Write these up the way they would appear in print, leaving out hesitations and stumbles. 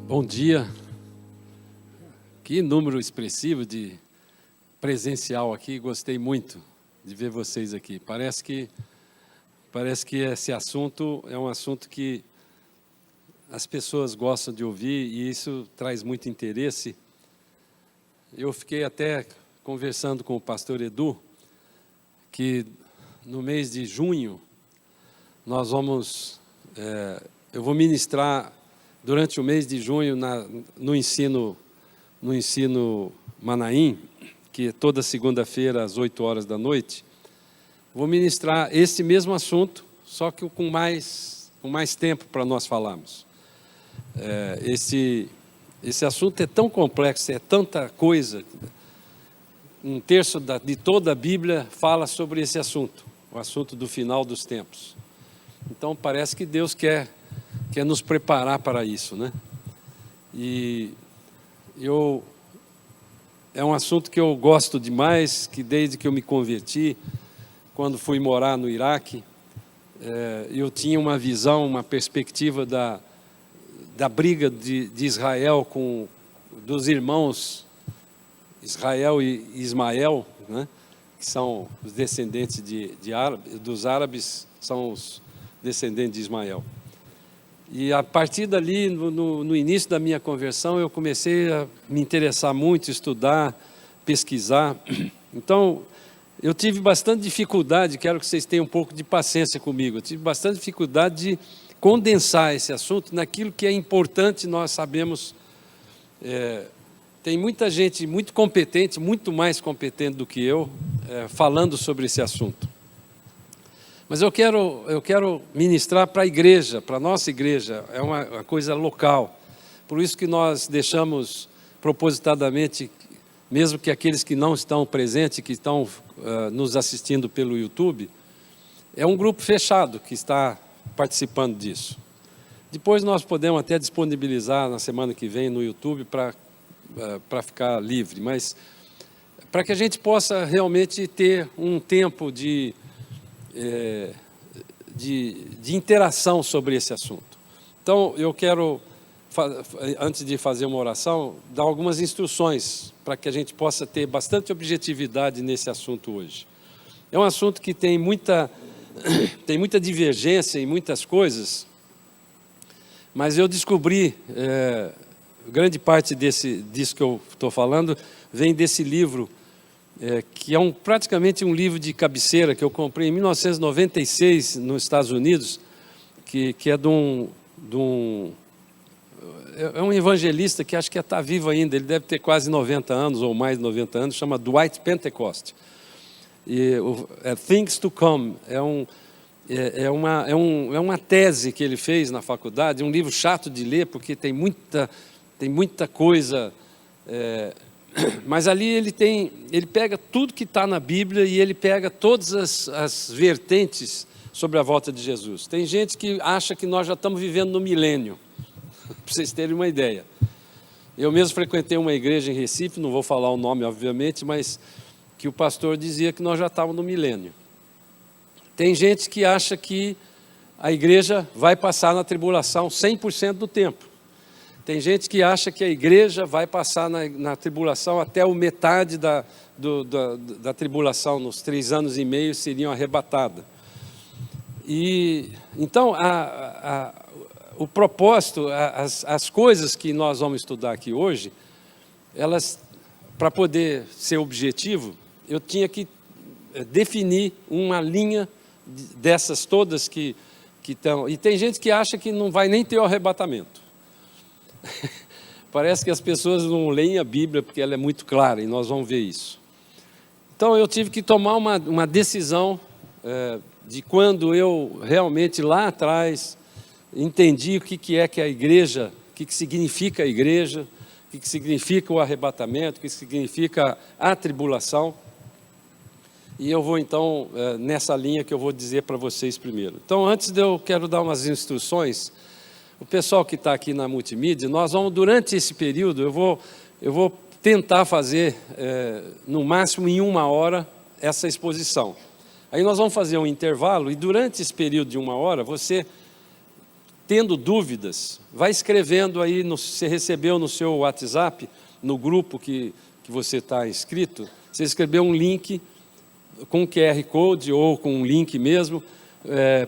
Bom dia. Que número expressivo de presencial aqui. Gostei muito de ver vocês aqui. Parece que esse assunto é um assunto que as pessoas gostam de ouvir e isso traz muito interesse. Eu fiquei até conversando com o pastor Edu, que no mês de junho nós vamos, eu vou ministrar durante o mês de junho no ensino Manaim, que é toda segunda-feira às 8 horas da noite. Vou ministrar esse mesmo assunto, só que com mais tempo para nós falarmos. Esse assunto é tão complexo, é tanta coisa. Um terço de toda a Bíblia fala sobre esse assunto, o assunto do final dos tempos. Então parece que Deus quer nos preparar para isso, né? E é um assunto que eu gosto demais, que desde que eu me converti, quando fui morar no Iraque, eu tinha uma visão, uma perspectiva da briga de Israel dos irmãos Israel e Ismael, né? Que são os descendentes dos árabes, são os descendentes de Ismael. E a partir dali, no início da minha conversão, eu comecei a me interessar muito, estudar, pesquisar. Então, eu tive bastante dificuldade, quero que vocês tenham um pouco de paciência comigo, eu tive bastante dificuldade de condensar esse assunto naquilo que é importante, nós sabemos. Tem muita gente muito competente, muito mais competente do que eu, falando sobre esse assunto. Mas eu quero ministrar para a igreja, para a nossa igreja, é uma coisa local. Por isso que nós deixamos propositadamente, mesmo que aqueles que não estão presentes, que estão nos assistindo pelo YouTube, é um grupo fechado que está participando disso. Depois nós podemos até disponibilizar na semana que vem no YouTube para ficar livre, mas para que a gente possa realmente ter um tempo de interação sobre esse assunto. Então, eu quero, antes de fazer uma oração, dar algumas instruções para que a gente possa ter bastante objetividade nesse assunto hoje. É um assunto que tem muita divergência em muitas coisas, mas eu descobri, grande parte disso que eu estou falando, vem desse livro, que é praticamente um livro de cabeceira que eu comprei em 1996 nos Estados Unidos, que é de um evangelista que acho que está vivo ainda, ele deve ter quase 90 anos ou mais de 90 anos, chama Dwight Pentecost. E Things to Come é uma tese que ele fez na faculdade, um livro chato de ler porque tem muita coisa. Mas ali ele pega tudo que está na Bíblia e ele pega todas as vertentes sobre a volta de Jesus. Tem gente que acha que nós já estamos vivendo no milênio, para vocês terem uma ideia. Eu mesmo frequentei uma igreja em Recife, não vou falar o nome, obviamente, mas que o pastor dizia que nós já estávamos no milênio. Tem gente que acha que a igreja vai passar na tribulação 100% do tempo. Tem gente que acha que a igreja vai passar na tribulação até a metade da tribulação, nos 3 anos e meio seriam arrebatadas. E então, o propósito, as coisas que nós vamos estudar aqui hoje, elas, para poder ser objetivo, eu tinha que definir uma linha dessas todas que estão. E tem gente que acha que não vai nem ter o arrebatamento. Parece que as pessoas não leem a Bíblia porque ela é muito clara e nós vamos ver isso. Então eu tive que tomar uma decisão de quando eu realmente lá atrás entendi o que é que a igreja, o que significa a igreja, o que significa o arrebatamento, o que significa a tribulação. E eu vou então nessa linha que eu vou dizer para vocês primeiro. Então antes eu quero dar umas instruções. O pessoal que está aqui na multimídia, nós vamos, durante esse período, eu vou tentar fazer, no máximo em 1 hora, essa exposição. Aí nós vamos fazer um intervalo, e durante esse período de 1 hora, você tendo dúvidas, vai escrevendo aí, você recebeu no seu WhatsApp, no grupo que você está inscrito, você escreveu um link com QR Code ou com um link mesmo,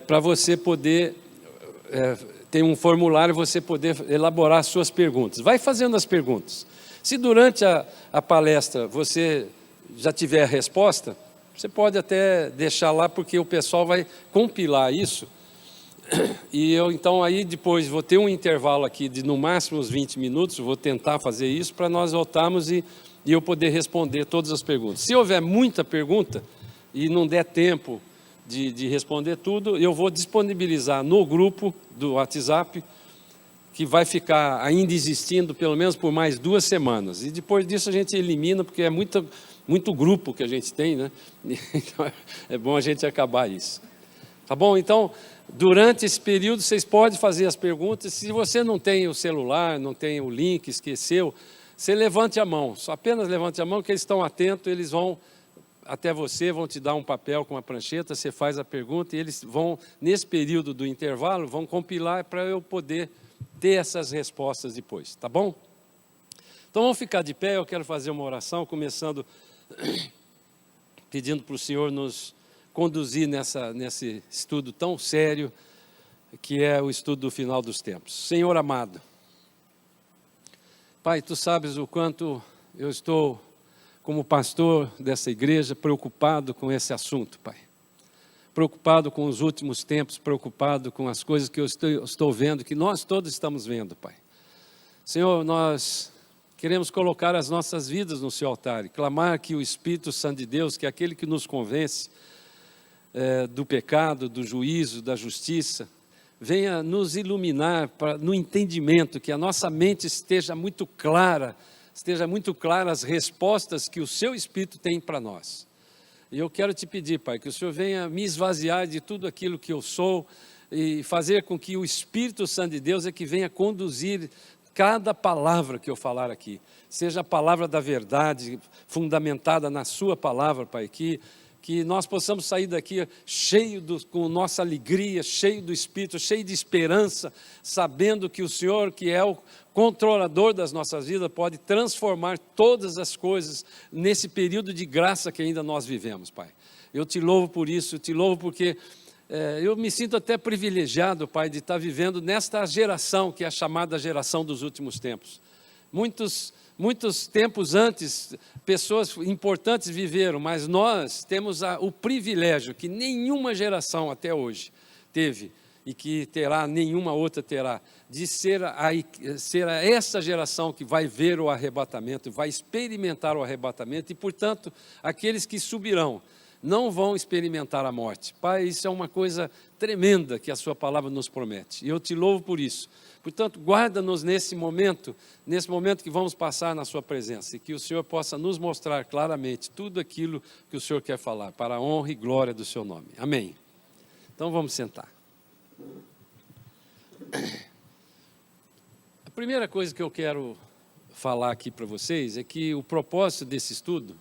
para você poder, tem um formulário, você poder elaborar as suas perguntas. Vai fazendo as perguntas. Se durante a palestra você já tiver a resposta, você pode até deixar lá, porque o pessoal vai compilar isso. E eu, então, aí depois vou ter um intervalo aqui de no máximo uns 20 minutos, vou tentar fazer isso para nós voltarmos e eu poder responder todas as perguntas. Se houver muita pergunta e não der tempo de responder tudo, eu vou disponibilizar no grupo do WhatsApp, que vai ficar ainda existindo pelo menos por mais 2 semanas. E depois disso a gente elimina, porque é muito grupo que a gente tem, né? Então, é bom a gente acabar isso. Tá bom? Então, durante esse período, vocês podem fazer as perguntas. Se você não tem o celular, não tem o link, esqueceu, você levante a mão. Só apenas levante a mão, que eles estão atentos, eles vão até você, vão te dar um papel com uma prancheta, você faz a pergunta e eles vão, nesse período do intervalo, vão compilar para eu poder ter essas respostas depois, tá bom? Então vamos ficar de pé, eu quero fazer uma oração, pedindo para o Senhor nos conduzir nesse estudo tão sério, que é o estudo do final dos tempos. Senhor amado, Pai, Tu sabes o quanto eu estou, como pastor dessa igreja, preocupado com esse assunto, Pai. Preocupado com os últimos tempos, preocupado com as coisas que eu estou vendo, que nós todos estamos vendo, Pai. Senhor, nós queremos colocar as nossas vidas no Seu altar e clamar que o Espírito Santo de Deus, que é aquele que nos convence do pecado, do juízo, da justiça, venha nos iluminar no entendimento, que a nossa mente esteja muito clara as respostas que o Seu Espírito tem para nós. E eu quero te pedir, Pai, que o Senhor venha me esvaziar de tudo aquilo que eu sou e fazer com que o Espírito Santo de Deus é que venha conduzir cada palavra que eu falar aqui. Seja a palavra da verdade, fundamentada na Sua palavra, Pai, que nós possamos sair daqui com nossa alegria, cheio do Espírito, cheio de esperança, sabendo que o Senhor, que é o controlador das nossas vidas, pode transformar todas as coisas nesse período de graça que ainda nós vivemos, Pai. Eu te louvo por isso, eu te louvo porque eu me sinto até privilegiado, Pai, de estar vivendo nesta geração, que é a chamada geração dos últimos tempos. Muitos tempos antes, pessoas importantes viveram, mas nós temos o privilégio que nenhuma geração até hoje teve, e que nenhuma outra terá, de ser essa geração que vai ver o arrebatamento, vai experimentar o arrebatamento, e, portanto, aqueles que subirão não vão experimentar a morte. Pai, isso é uma coisa tremenda que a Sua palavra nos promete, e eu te louvo por isso. Portanto, guarda-nos nesse momento que vamos passar na Sua presença, e que o Senhor possa nos mostrar claramente tudo aquilo que o Senhor quer falar, para a honra e glória do Seu nome. Amém. Então vamos sentar. A primeira coisa que eu quero falar aqui para vocês é que o propósito desse estudo,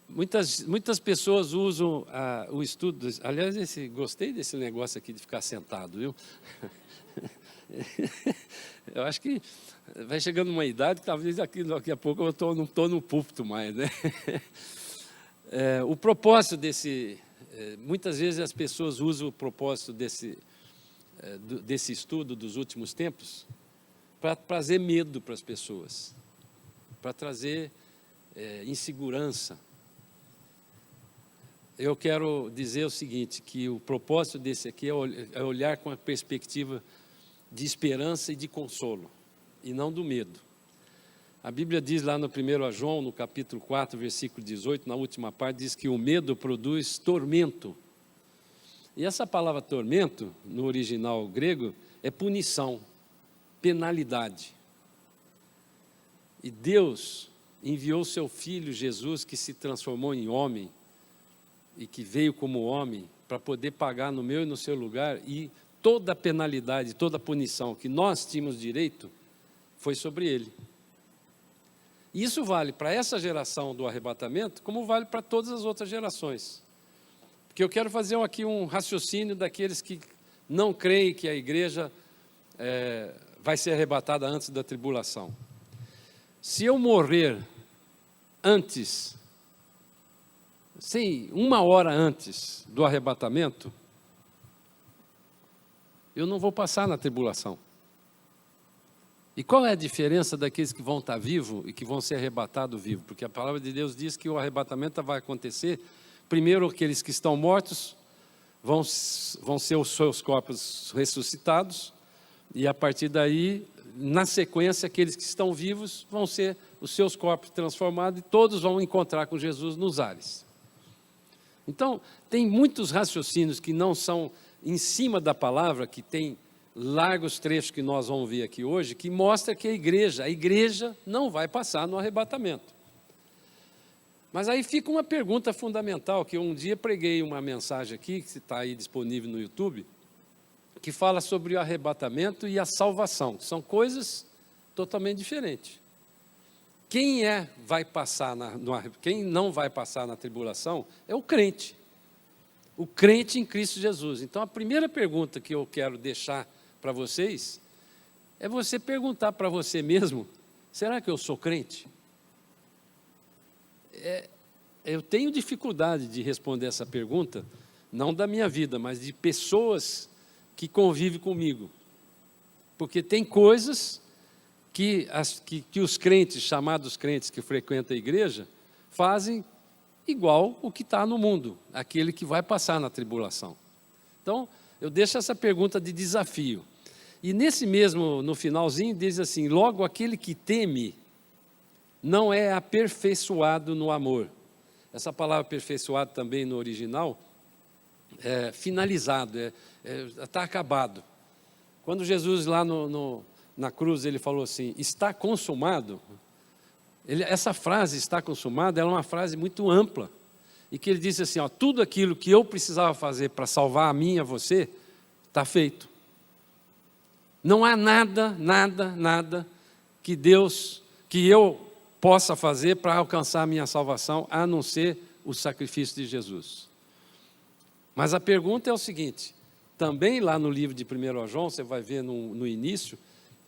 muitas pessoas usam o estudo, aliás, gostei desse negócio aqui de ficar sentado, viu? Eu acho que vai chegando uma idade que talvez daqui a pouco eu não estou no púlpito mais, né? O propósito muitas vezes as pessoas usam o propósito desse estudo dos últimos tempos para trazer medo para as pessoas, para trazer insegurança. Eu quero dizer o seguinte, que o propósito desse aqui é olhar com a perspectiva de esperança e de consolo, e não do medo. A Bíblia diz lá no 1 João, no capítulo 4, versículo 18, na última parte, diz que o medo produz tormento. E essa palavra tormento, no original grego, é punição, penalidade. E Deus enviou seu Filho Jesus, que se transformou em homem, e que veio como homem, para poder pagar no meu e no seu lugar, e toda a penalidade, toda a punição que nós tínhamos direito, foi sobre Ele. Isso vale para essa geração do arrebatamento, como vale para todas as outras gerações. Porque eu quero fazer aqui um raciocínio daqueles que não creem que a igreja vai ser arrebatada antes da tribulação. Se eu morrer antes, sim, 1 hora antes do arrebatamento, eu não vou passar na tribulação. E qual é a diferença daqueles que vão estar vivos e que vão ser arrebatados vivos? Porque a palavra de Deus diz que o arrebatamento vai acontecer, primeiro aqueles que estão mortos vão ser os seus corpos ressuscitados, e a partir daí, na sequência, aqueles que estão vivos vão ser os seus corpos transformados e todos vão encontrar com Jesus nos ares. Então, tem muitos raciocínios que não são em cima da palavra, que tem largos trechos que nós vamos ver aqui hoje, que mostra que a igreja não vai passar no arrebatamento. Mas aí fica uma pergunta fundamental, que eu um dia preguei uma mensagem aqui, que está aí disponível no YouTube, que fala sobre o arrebatamento e a salvação. São coisas totalmente diferentes. Quem não vai passar na tribulação é o crente. O crente em Cristo Jesus. Então, a primeira pergunta que eu quero deixar para vocês é você perguntar para você mesmo: será que eu sou crente? Eu tenho dificuldade de responder essa pergunta, não da minha vida, mas de pessoas que convivem comigo. Porque tem coisas que os crentes, chamados crentes que frequentam a igreja, fazem igual o que está no mundo, aquele que vai passar na tribulação. Então, eu deixo essa pergunta de desafio. E nesse mesmo, no finalzinho, diz assim: logo aquele que teme não é aperfeiçoado no amor. Essa palavra aperfeiçoado também no original é finalizado, está acabado. Quando Jesus lá na cruz, ele falou assim: está consumado. Essa frase, está consumado, ela é uma frase muito ampla. E que ele disse assim: tudo aquilo que eu precisava fazer para salvar a mim e a você, está feito. Não há nada que eu possa fazer para alcançar a minha salvação, a não ser o sacrifício de Jesus. Mas a pergunta é o seguinte: também lá no livro de 1 João, você vai ver no início,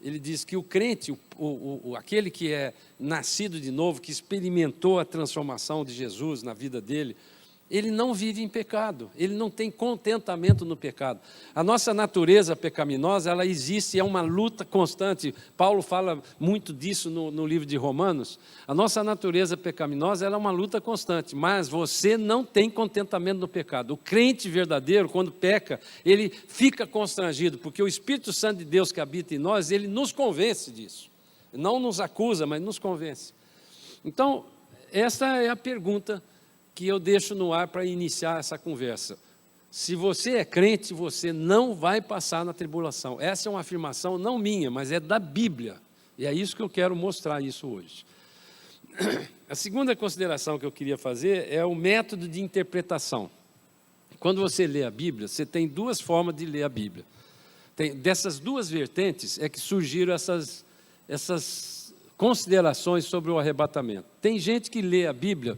ele diz que o crente, aquele que é nascido de novo, que experimentou a transformação de Jesus na vida dele, ele não vive em pecado, ele não tem contentamento no pecado. A nossa natureza pecaminosa, ela existe, é uma luta constante. Paulo fala muito disso no livro de Romanos. A nossa natureza pecaminosa, ela é uma luta constante, mas você não tem contentamento no pecado. O crente verdadeiro, quando peca, ele fica constrangido, porque o Espírito Santo de Deus que habita em nós, ele nos convence disso. Não nos acusa, mas nos convence. Então, essa é a pergunta que eu deixo no ar para iniciar essa conversa. Se você é crente, você não vai passar na tribulação. Essa é uma afirmação não minha, mas é da Bíblia. E é isso que eu quero mostrar isso hoje. A segunda consideração que eu queria fazer é o método de interpretação. Quando você lê a Bíblia, você tem duas formas de ler a Bíblia. Dessas duas vertentes é que surgiram essas considerações sobre o arrebatamento. Tem gente que lê a Bíblia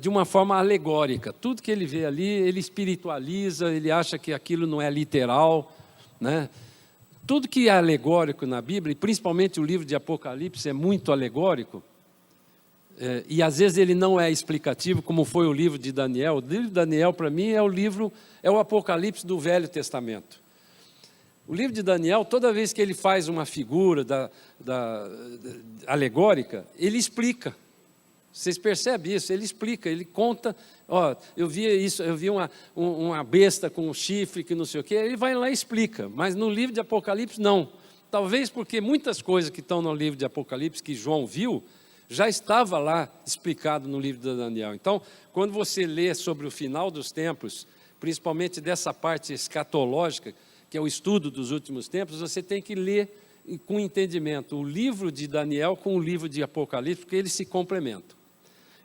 de uma forma alegórica. Tudo que ele vê ali, ele espiritualiza, ele acha que aquilo não é literal, né? Tudo que é alegórico na Bíblia, e principalmente o livro de Apocalipse é muito alegórico, e às vezes ele não é explicativo, como foi o livro de Daniel. O livro de Daniel, para mim, é o Apocalipse do Velho Testamento. O livro de Daniel, toda vez que ele faz uma figura alegórica, ele explica. Vocês percebem isso? Ele explica, ele conta: eu vi isso, eu vi uma besta com um chifre, que não sei o quê. Ele vai lá e explica, mas no livro de Apocalipse não. Talvez porque muitas coisas que estão no livro de Apocalipse, que João viu, já estava lá explicado no livro de Daniel. Então, quando você lê sobre o final dos tempos, principalmente dessa parte escatológica, que é o estudo dos últimos tempos, você tem que ler com entendimento o livro de Daniel com o livro de Apocalipse, porque eles se complementam.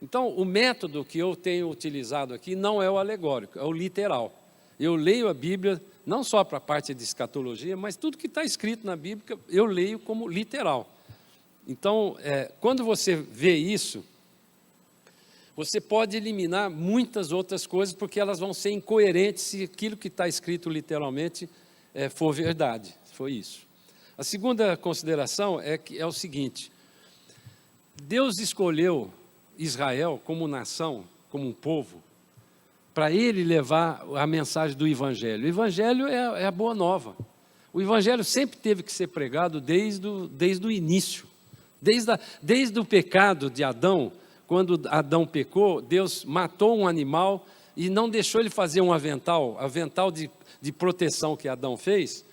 Então, o método que eu tenho utilizado aqui não é o alegórico, é o literal. Eu leio a Bíblia, não só para a parte de escatologia, mas tudo que está escrito na Bíblia, eu leio como literal. Então, quando você vê isso, você pode eliminar muitas outras coisas, porque elas vão ser incoerentes se aquilo que está escrito literalmente for verdade. Foi isso. A segunda consideração é o seguinte: Deus escolheu Israel como nação, como um povo, para ele levar a mensagem do Evangelho. O Evangelho é a boa nova. O Evangelho sempre teve que ser pregado desde o início. Desde o pecado de Adão, quando Adão pecou, Deus matou um animal e não deixou ele fazer um avental de proteção que Adão fez.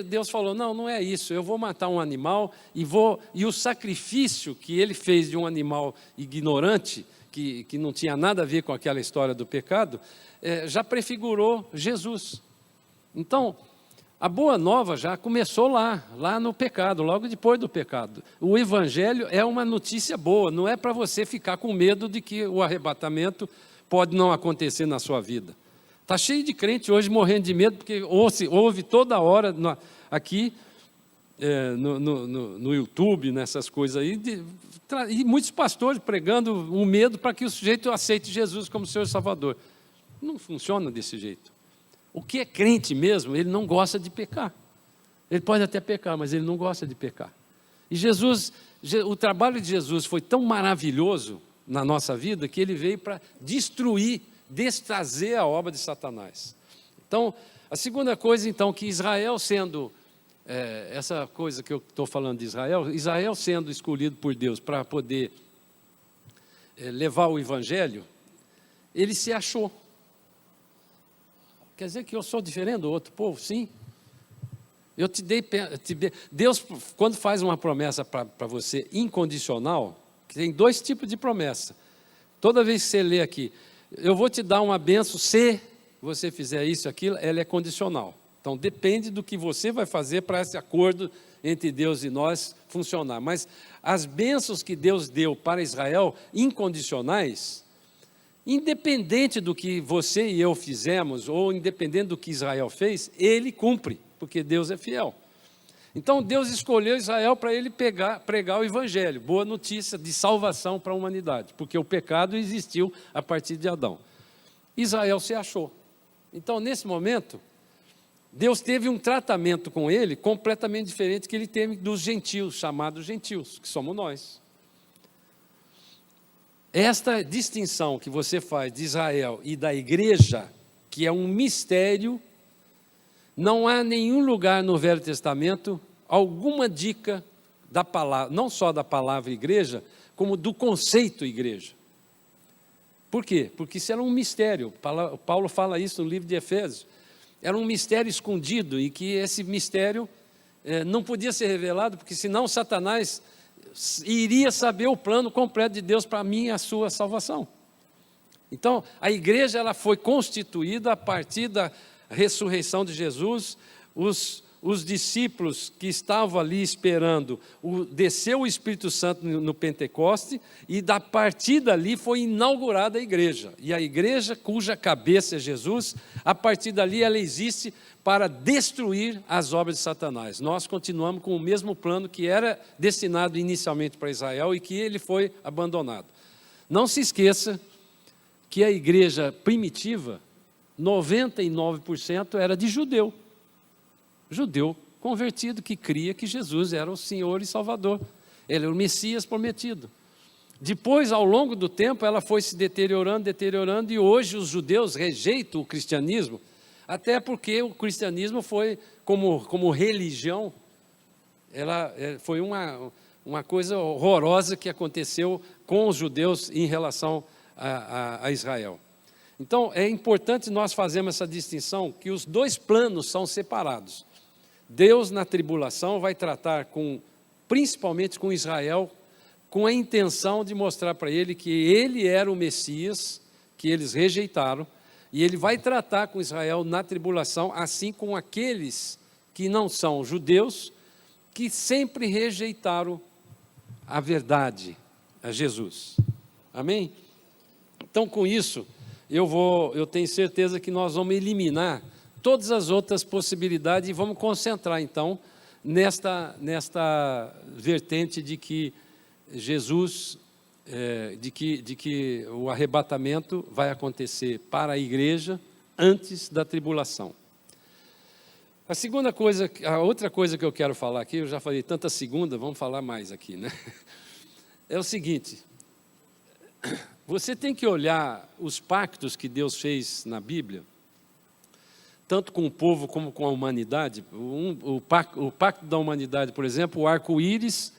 Deus falou, não é isso, eu vou matar um animal e o sacrifício que ele fez de um animal ignorante, que não tinha nada a ver com aquela história do pecado, já prefigurou Jesus. Então, a boa nova já começou lá no pecado, logo depois do pecado. O Evangelho é uma notícia boa, não é para você ficar com medo de que o arrebatamento pode não acontecer na sua vida. Está cheio de crente hoje morrendo de medo, porque ouve toda hora aqui no YouTube, nessas coisas aí, e muitos pastores pregando um medo para que o sujeito aceite Jesus como seu Salvador. Não funciona desse jeito. O que é crente mesmo, ele não gosta de pecar. Ele pode até pecar, mas ele não gosta de pecar. E o trabalho de Jesus foi tão maravilhoso na nossa vida, que ele veio para desfazer a obra de Satanás. Então, a segunda coisa, então, que Israel sendo, essa coisa que eu estou falando de Israel sendo escolhido por Deus para poder levar o Evangelho, ele se achou. Quer dizer que eu sou diferente do outro povo? Sim. Deus, quando faz uma promessa para você incondicional, tem dois tipos de promessa. Toda vez que você lê aqui, eu vou te dar uma bênção se você fizer isso, aquilo, ela é condicional. Então, depende do que você vai fazer para esse acordo entre Deus e nós funcionar. Mas as bênçãos que Deus deu para Israel, incondicionais, independente do que você e eu fizemos, ou independente do que Israel fez, ele cumpre, porque Deus é fiel. Então, Deus escolheu Israel para ele pregar o Evangelho, boa notícia de salvação para a humanidade, porque o pecado existiu a partir de Adão. Israel se achou. Então, nesse momento, Deus teve um tratamento com ele completamente diferente que ele teve dos gentios, chamados gentios, que somos nós. Esta distinção que você faz de Israel e da igreja, que é um mistério, não há nenhum lugar no Velho Testamento alguma dica da palavra, não só da palavra igreja, como do conceito igreja. Por quê? Porque isso era um mistério. Paulo fala isso no livro de Efésios. Era um mistério escondido e que esse mistério não podia ser revelado, porque senão Satanás iria saber o plano completo de Deus para mim e a sua salvação. Então, a igreja ela foi constituída a partir da ressurreição de Jesus. Os discípulos que estavam ali esperando, desceu o Espírito Santo no Pentecoste, e a partir dali foi inaugurada a igreja. E a igreja, cuja cabeça é Jesus, a partir dali ela existe para destruir as obras de Satanás. Nós continuamos com o mesmo plano que era destinado inicialmente para Israel e que ele foi abandonado. Não se esqueça que a igreja primitiva, 99% era de judeu convertido, que cria que Jesus era o Senhor e Salvador. Ele era o Messias prometido. Depois, ao longo do tempo, ela foi se deteriorando, e hoje os judeus rejeitam o cristianismo, até porque o cristianismo foi, como religião, foi uma coisa horrorosa que aconteceu com os judeus em relação a Israel. Então, é importante nós fazermos essa distinção, que os dois planos são separados. Deus, na tribulação, vai tratar principalmente com Israel, com a intenção de mostrar para ele que ele era o Messias, que eles rejeitaram, e ele vai tratar com Israel na tribulação, assim como aqueles que não são judeus, que sempre rejeitaram a verdade, a Jesus. Amém? Então, com isso, eu tenho certeza que nós vamos eliminar todas as outras possibilidades e vamos concentrar, então, nesta vertente de que Jesus, de que o arrebatamento vai acontecer para a igreja antes da tribulação. A outra coisa que eu quero falar aqui, eu já falei tanta segunda, vamos falar mais aqui, né? É o seguinte, você tem que olhar os pactos que Deus fez na Bíblia, tanto com o povo como com a humanidade. O pacto da humanidade, por exemplo, o arco-íris,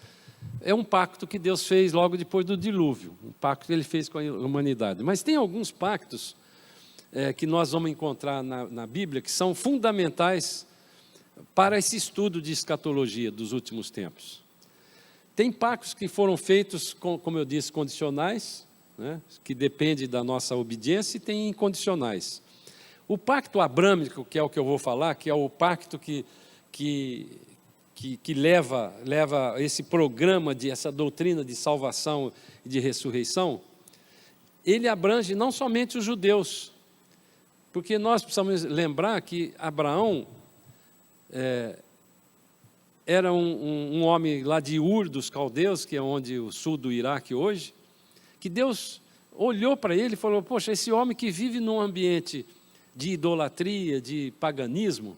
é um pacto que Deus fez logo depois do dilúvio, um pacto que Ele fez com a humanidade. Mas tem alguns pactos que nós vamos encontrar na Bíblia que são fundamentais para esse estudo de escatologia dos últimos tempos. Tem pactos que foram feitos, como eu disse, condicionais, né, que depende da nossa obediência, e tem incondicionais. O pacto abrâmico, que é o que eu vou falar, que é o pacto que leva esse programa, essa doutrina de salvação e de ressurreição, ele abrange não somente os judeus, porque nós precisamos lembrar que Abraão era um homem lá de Ur dos Caldeus, que é onde o sul do Iraque hoje, que Deus olhou para ele e falou, poxa, esse homem que vive num ambiente de idolatria, de paganismo,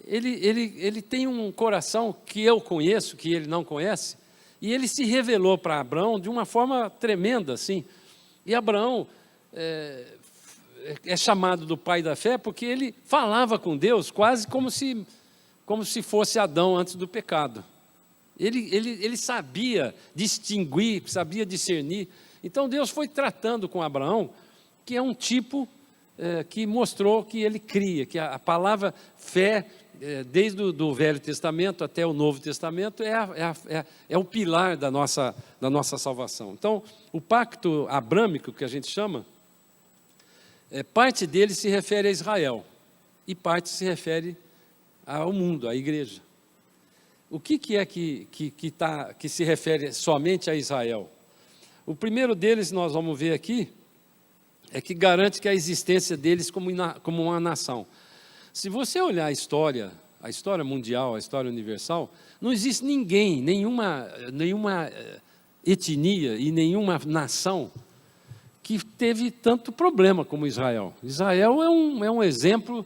ele tem um coração que eu conheço, que ele não conhece, e ele se revelou para Abraão de uma forma tremenda, assim. E Abraão é chamado do pai da fé porque ele falava com Deus quase como se fosse Adão antes do pecado. Ele sabia distinguir, sabia discernir. Então Deus foi tratando com Abraão, que é um tipo que mostrou que ele cria, que a palavra fé, desde o Velho Testamento até o Novo Testamento, é o pilar da nossa salvação. Então, o pacto abrâmico, que a gente chama, parte dele se refere a Israel, e parte se refere ao mundo, à igreja. O que é que se refere somente a Israel? O primeiro deles, nós vamos ver aqui, é que garante que a existência deles como uma nação. Se você olhar a história mundial, a história universal, não existe ninguém, nenhuma etnia e nenhuma nação que teve tanto problema como Israel. Israel é um exemplo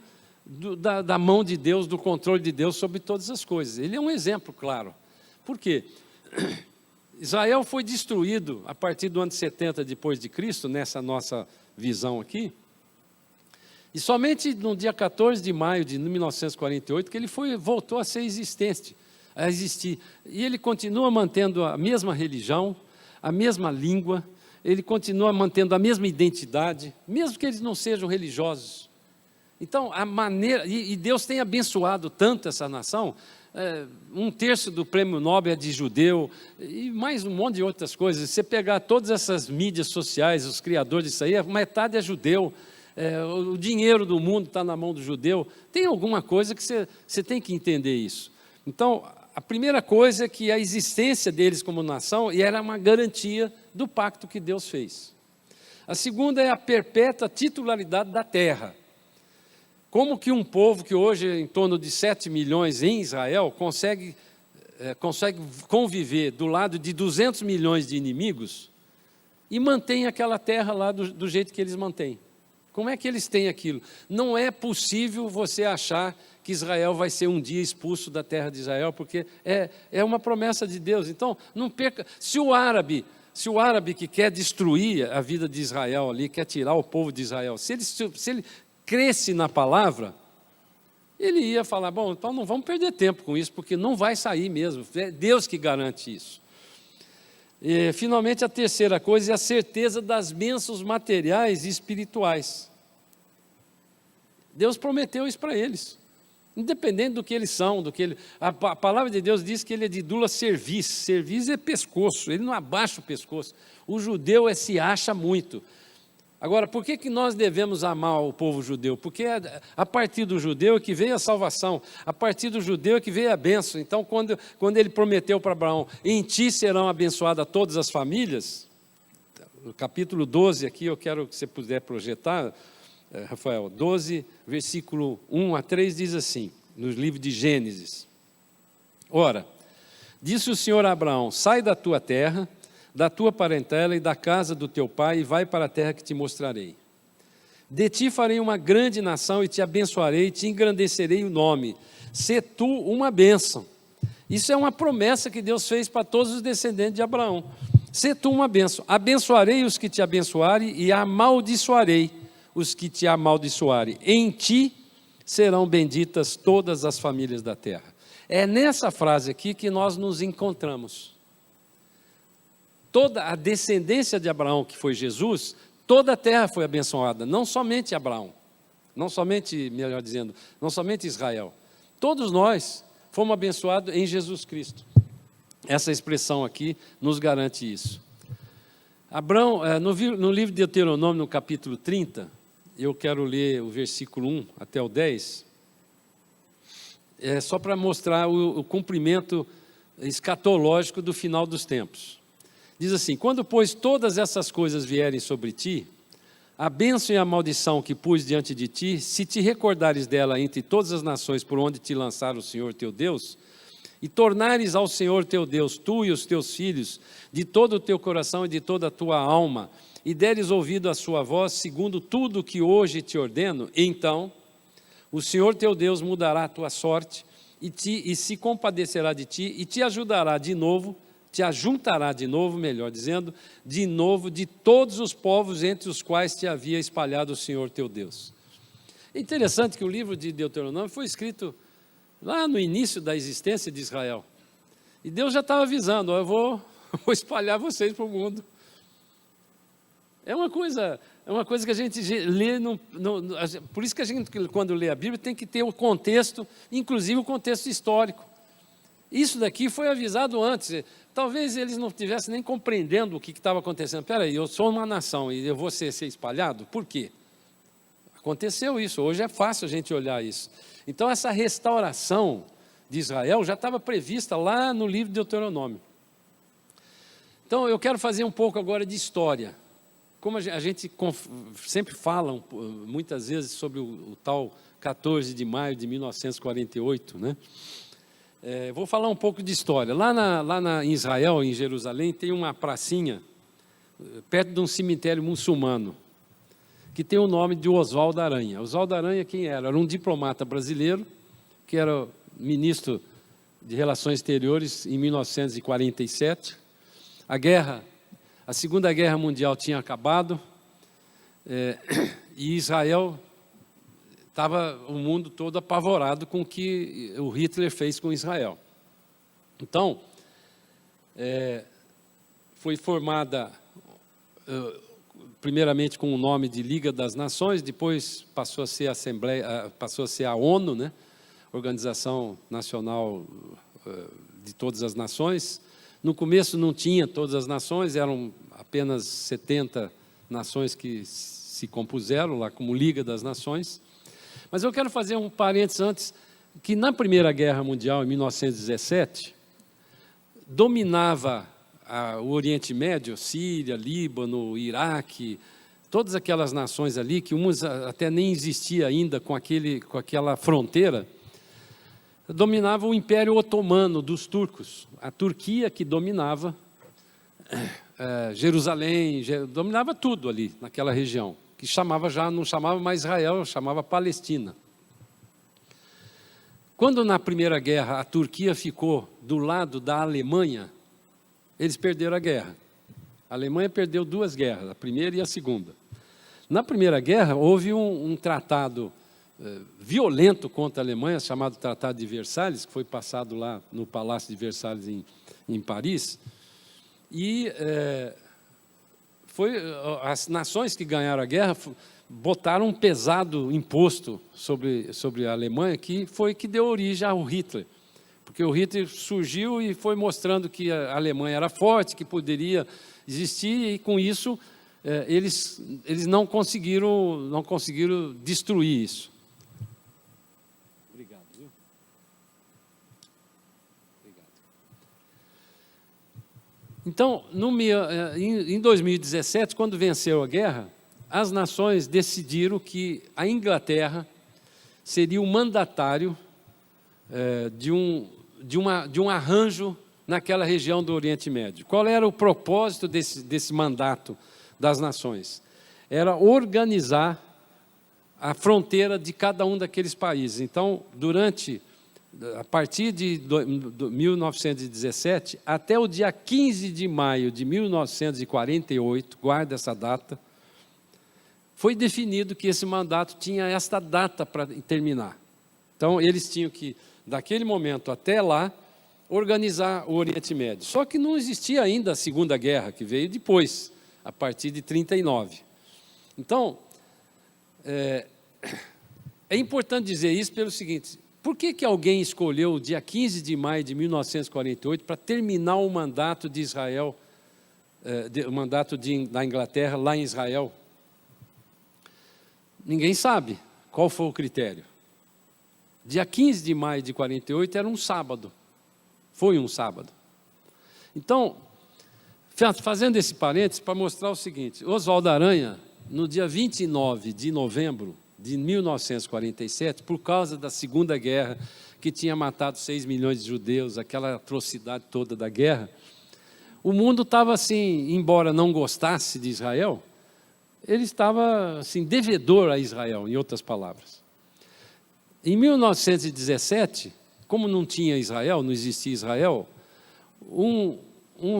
da mão de Deus, do controle de Deus sobre todas as coisas. Ele é um exemplo, claro. Por quê? Israel foi destruído a partir do ano 70 depois de Cristo, nessa nossa visão aqui, e somente no dia 14 de maio de 1948 que ele voltou a ser existir. E ele continua mantendo a mesma religião, a mesma língua, ele continua mantendo a mesma identidade, mesmo que eles não sejam religiosos. Então, e Deus tem abençoado tanto essa nação, 1/3 do prêmio Nobel é de judeu, e mais um monte de outras coisas. Se você pegar todas essas mídias sociais, os criadores disso aí, metade é judeu, o dinheiro do mundo está na mão do judeu. Tem alguma coisa que você tem que entender isso. Então, a primeira coisa é que a existência deles como nação era uma garantia do pacto que Deus fez. A segunda é a perpétua titularidade da terra. Como que um povo que hoje é em torno de 7 milhões em Israel consegue conviver do lado de 200 milhões de inimigos e mantém aquela terra lá do jeito que eles mantêm? Como é que eles têm aquilo? Não é possível você achar que Israel vai ser um dia expulso da terra de Israel, porque é uma promessa de Deus. Então, não perca. Se o árabe que quer destruir a vida de Israel ali, quer tirar o povo de Israel, se ele cresce na palavra, ele ia falar, bom, então não vamos perder tempo com isso, porque não vai sair mesmo, é Deus que garante isso. E, finalmente, a terceira coisa é a certeza das bênçãos materiais e espirituais. Deus prometeu isso para eles, independente do que eles são, a palavra de Deus diz que ele é de dula cerviz. Cerviz é pescoço, ele não abaixa o pescoço. O judeu se acha muito. Agora, por que nós devemos amar o povo judeu? Porque a partir do judeu é que veio a salvação, a partir do judeu é que veio a bênção. Então, quando ele prometeu para Abraão, em ti serão abençoadas todas as famílias, no capítulo 12 aqui, eu quero que você puder projetar, Rafael, 12, versículo 1 a 3, diz assim, no livro de Gênesis. Ora, disse o Senhor a Abraão, sai da tua terra, da tua parentela e da casa do teu pai, e vai para a terra que te mostrarei. De ti farei uma grande nação e te abençoarei, e te engrandecerei o nome. Sê tu uma bênção. Isso é uma promessa que Deus fez para todos os descendentes de Abraão. Sê tu uma bênção. Abençoarei os que te abençoarem e amaldiçoarei os que te amaldiçoarem. Em ti serão benditas todas as famílias da terra. É nessa frase aqui que nós nos encontramos. Toda a descendência de Abraão, que foi Jesus, toda a terra foi abençoada, não somente Abraão, não somente, melhor dizendo, não somente Israel. Todos nós fomos abençoados em Jesus Cristo. Essa expressão aqui nos garante isso. Abraão, no livro de Deuteronômio, no capítulo 30, eu quero ler o versículo 1 até o 10, só para mostrar o cumprimento escatológico do final dos tempos. Diz assim: quando, pois, todas essas coisas vierem sobre ti, a bênção e a maldição que pus diante de ti, se te recordares dela entre todas as nações por onde te lançar o Senhor teu Deus, e tornares ao Senhor teu Deus, tu e os teus filhos, de todo o teu coração e de toda a tua alma, e deres ouvido à sua voz, segundo tudo o que hoje te ordeno, então o Senhor teu Deus mudará a tua sorte, e se compadecerá de ti, e te ajudará de novo, te ajuntará de novo, melhor dizendo, de novo de todos os povos entre os quais te havia espalhado o Senhor teu Deus. É interessante que o livro de Deuteronômio foi escrito lá no início da existência de Israel. E Deus já estava avisando: eu vou espalhar vocês para o mundo. É uma coisa que a gente lê, por isso que a gente, quando lê a Bíblia, tem que ter o contexto, inclusive o contexto histórico. Isso daqui foi avisado antes. Talvez eles não estivessem nem compreendendo o que estava acontecendo. Espera aí, eu sou uma nação e eu vou ser espalhado? Por quê? Aconteceu isso, hoje é fácil a gente olhar isso. Então essa restauração de Israel já estava prevista lá no livro de Deuteronômio. Então eu quero fazer um pouco agora de história. Como a gente sempre fala muitas vezes sobre o tal 14 de maio de 1948, né? Vou falar um pouco de história. Em Israel, em Jerusalém, tem uma pracinha, perto de um cemitério muçulmano, que tem o nome de Oswaldo Aranha. Oswaldo Aranha, quem era? Era um diplomata brasileiro, que era ministro de Relações Exteriores em 1947. A Segunda Guerra Mundial tinha acabado, e Israel estava o mundo todo apavorado com o que o Hitler fez com Israel. Então, foi formada, primeiramente com o nome de Liga das Nações, depois passou a ser a ONU, né? Organização Nacional de Todas as Nações. No começo não tinha todas as nações, eram apenas 70 nações que se compuseram lá como Liga das Nações. Mas eu quero fazer um parênteses antes, que na Primeira Guerra Mundial, em 1917, dominava o Oriente Médio, Síria, Líbano, Iraque, todas aquelas nações ali, que umas até nem existia ainda com aquela fronteira, dominava o Império Otomano dos turcos. A Turquia que dominava Jerusalém, dominava tudo ali naquela região, que não chamava mais Israel, chamava Palestina. Quando na Primeira Guerra a Turquia ficou do lado da Alemanha, eles perderam a guerra. A Alemanha perdeu 2 guerras, a primeira e a segunda. Na Primeira Guerra houve um tratado violento contra a Alemanha, chamado Tratado de Versalhes, que foi passado lá no Palácio de Versalhes em Paris, e as nações que ganharam a guerra botaram um pesado imposto sobre a Alemanha, que foi que deu origem ao Hitler, porque o Hitler surgiu e foi mostrando que a Alemanha era forte, que poderia existir, e com isso eles não conseguiram destruir isso. Obrigado, viu? Obrigado. Então, em 2017, quando venceu a guerra, as nações decidiram que a Inglaterra seria o mandatário de um arranjo naquela região do Oriente Médio. Qual era o propósito desse mandato das nações? Era organizar a fronteira de cada um daqueles países. Então, a partir de 1917, até o dia 15 de maio de 1948, guarda essa data, foi definido que esse mandato tinha esta data para terminar. Então, eles tinham que, daquele momento até lá, organizar o Oriente Médio. Só que não existia ainda a Segunda Guerra, que veio depois, a partir de 1939. Então, é importante dizer isso pelo seguinte: por que alguém escolheu o dia 15 de maio de 1948 para terminar o mandato de Israel, o mandato da Inglaterra lá em Israel? Ninguém sabe qual foi o critério. Dia 15 de maio de 48 era um sábado. Foi um sábado. Então, fazendo esse parênteses para mostrar o seguinte: Oswaldo Aranha, no dia 29 de novembro de 1947, por causa da Segunda Guerra, que tinha matado 6 milhões de judeus, aquela atrocidade toda da guerra, o mundo estava assim, embora não gostasse de Israel, ele estava assim, devedor a Israel, em outras palavras. Em 1917, como não tinha Israel, não existia Israel, um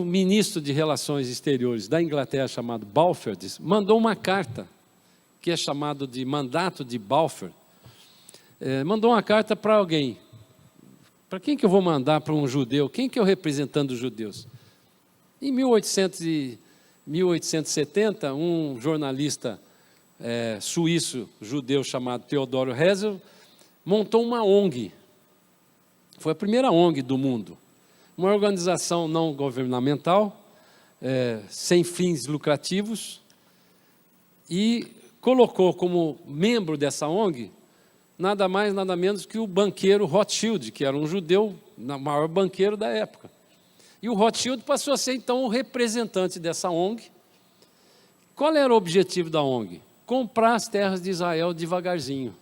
ministro de Relações Exteriores da Inglaterra, chamado Balfour, mandou uma carta, que é chamado de Mandato de Balfour, mandou uma carta para alguém. Para quem que eu vou mandar para um judeu? Quem que é o representante dos judeus? Em 1870, um jornalista suíço judeu chamado Theodor Herzl montou uma ONG. Foi a primeira ONG do mundo. Uma organização não governamental, sem fins lucrativos, e colocou como membro dessa ONG nada mais, nada menos que o banqueiro Rothschild, que era um judeu, o maior banqueiro da época. E o Rothschild passou a ser, então, o representante dessa ONG. Qual era o objetivo da ONG? Comprar as terras de Israel devagarzinho.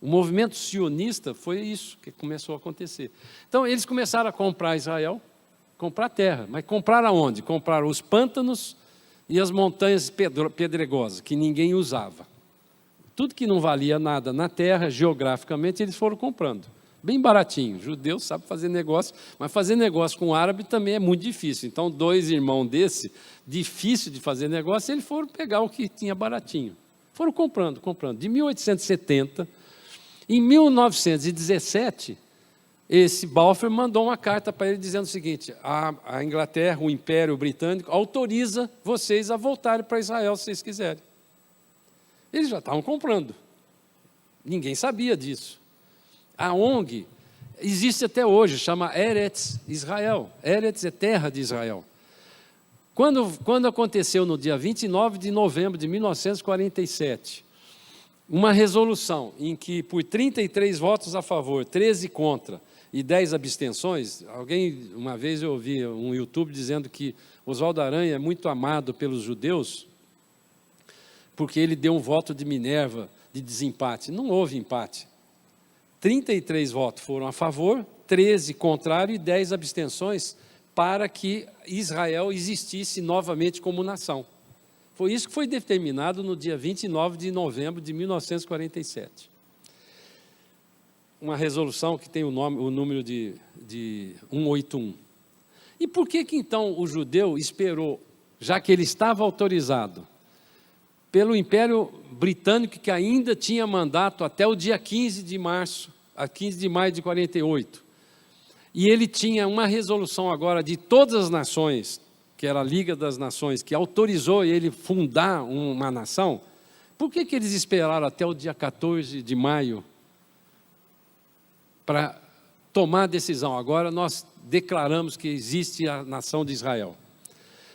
O movimento sionista foi isso que começou a acontecer. Então, eles começaram a comprar Israel, comprar terra. Mas comprar aonde? Compraram os pântanos e as montanhas pedregosas, que ninguém usava. Tudo que não valia nada na terra, geograficamente, eles foram comprando. Bem baratinho. Judeu sabe fazer negócio, mas fazer negócio com árabe também é muito difícil. Então, 2 irmãos desse, difícil de fazer negócio, eles foram pegar o que tinha baratinho. Foram comprando. De 1870, em 1917, esse Balfour mandou uma carta para ele dizendo o seguinte: a Inglaterra, o Império Britânico, autoriza vocês a voltarem para Israel, se vocês quiserem. Eles já estavam comprando. Ninguém sabia disso. A ONG existe até hoje, chama Eretz Israel. Eretz é terra de Israel. Quando aconteceu no dia 29 de novembro de 1947, uma resolução em que, por 33 votos a favor, 13 contra e 10 abstenções, uma vez eu ouvi um YouTube dizendo que Oswaldo Aranha é muito amado pelos judeus, porque ele deu um voto de Minerva, de desempate. Não houve empate. 33 votos foram a favor, 13 contrário e 10 abstenções para que Israel existisse novamente como nação. Foi isso que foi determinado no dia 29 de novembro de 1947. Uma resolução que tem o número de 181. E por que então o judeu esperou, já que ele estava autorizado pelo Império Britânico, que ainda tinha mandato até o dia 15 de março, a 15 de maio de 48, e ele tinha uma resolução agora de todas as nações, que era a Liga das Nações, que autorizou ele fundar uma nação, por que eles esperaram até o dia 14 de maio para tomar a decisão? Agora nós declaramos que existe a nação de Israel.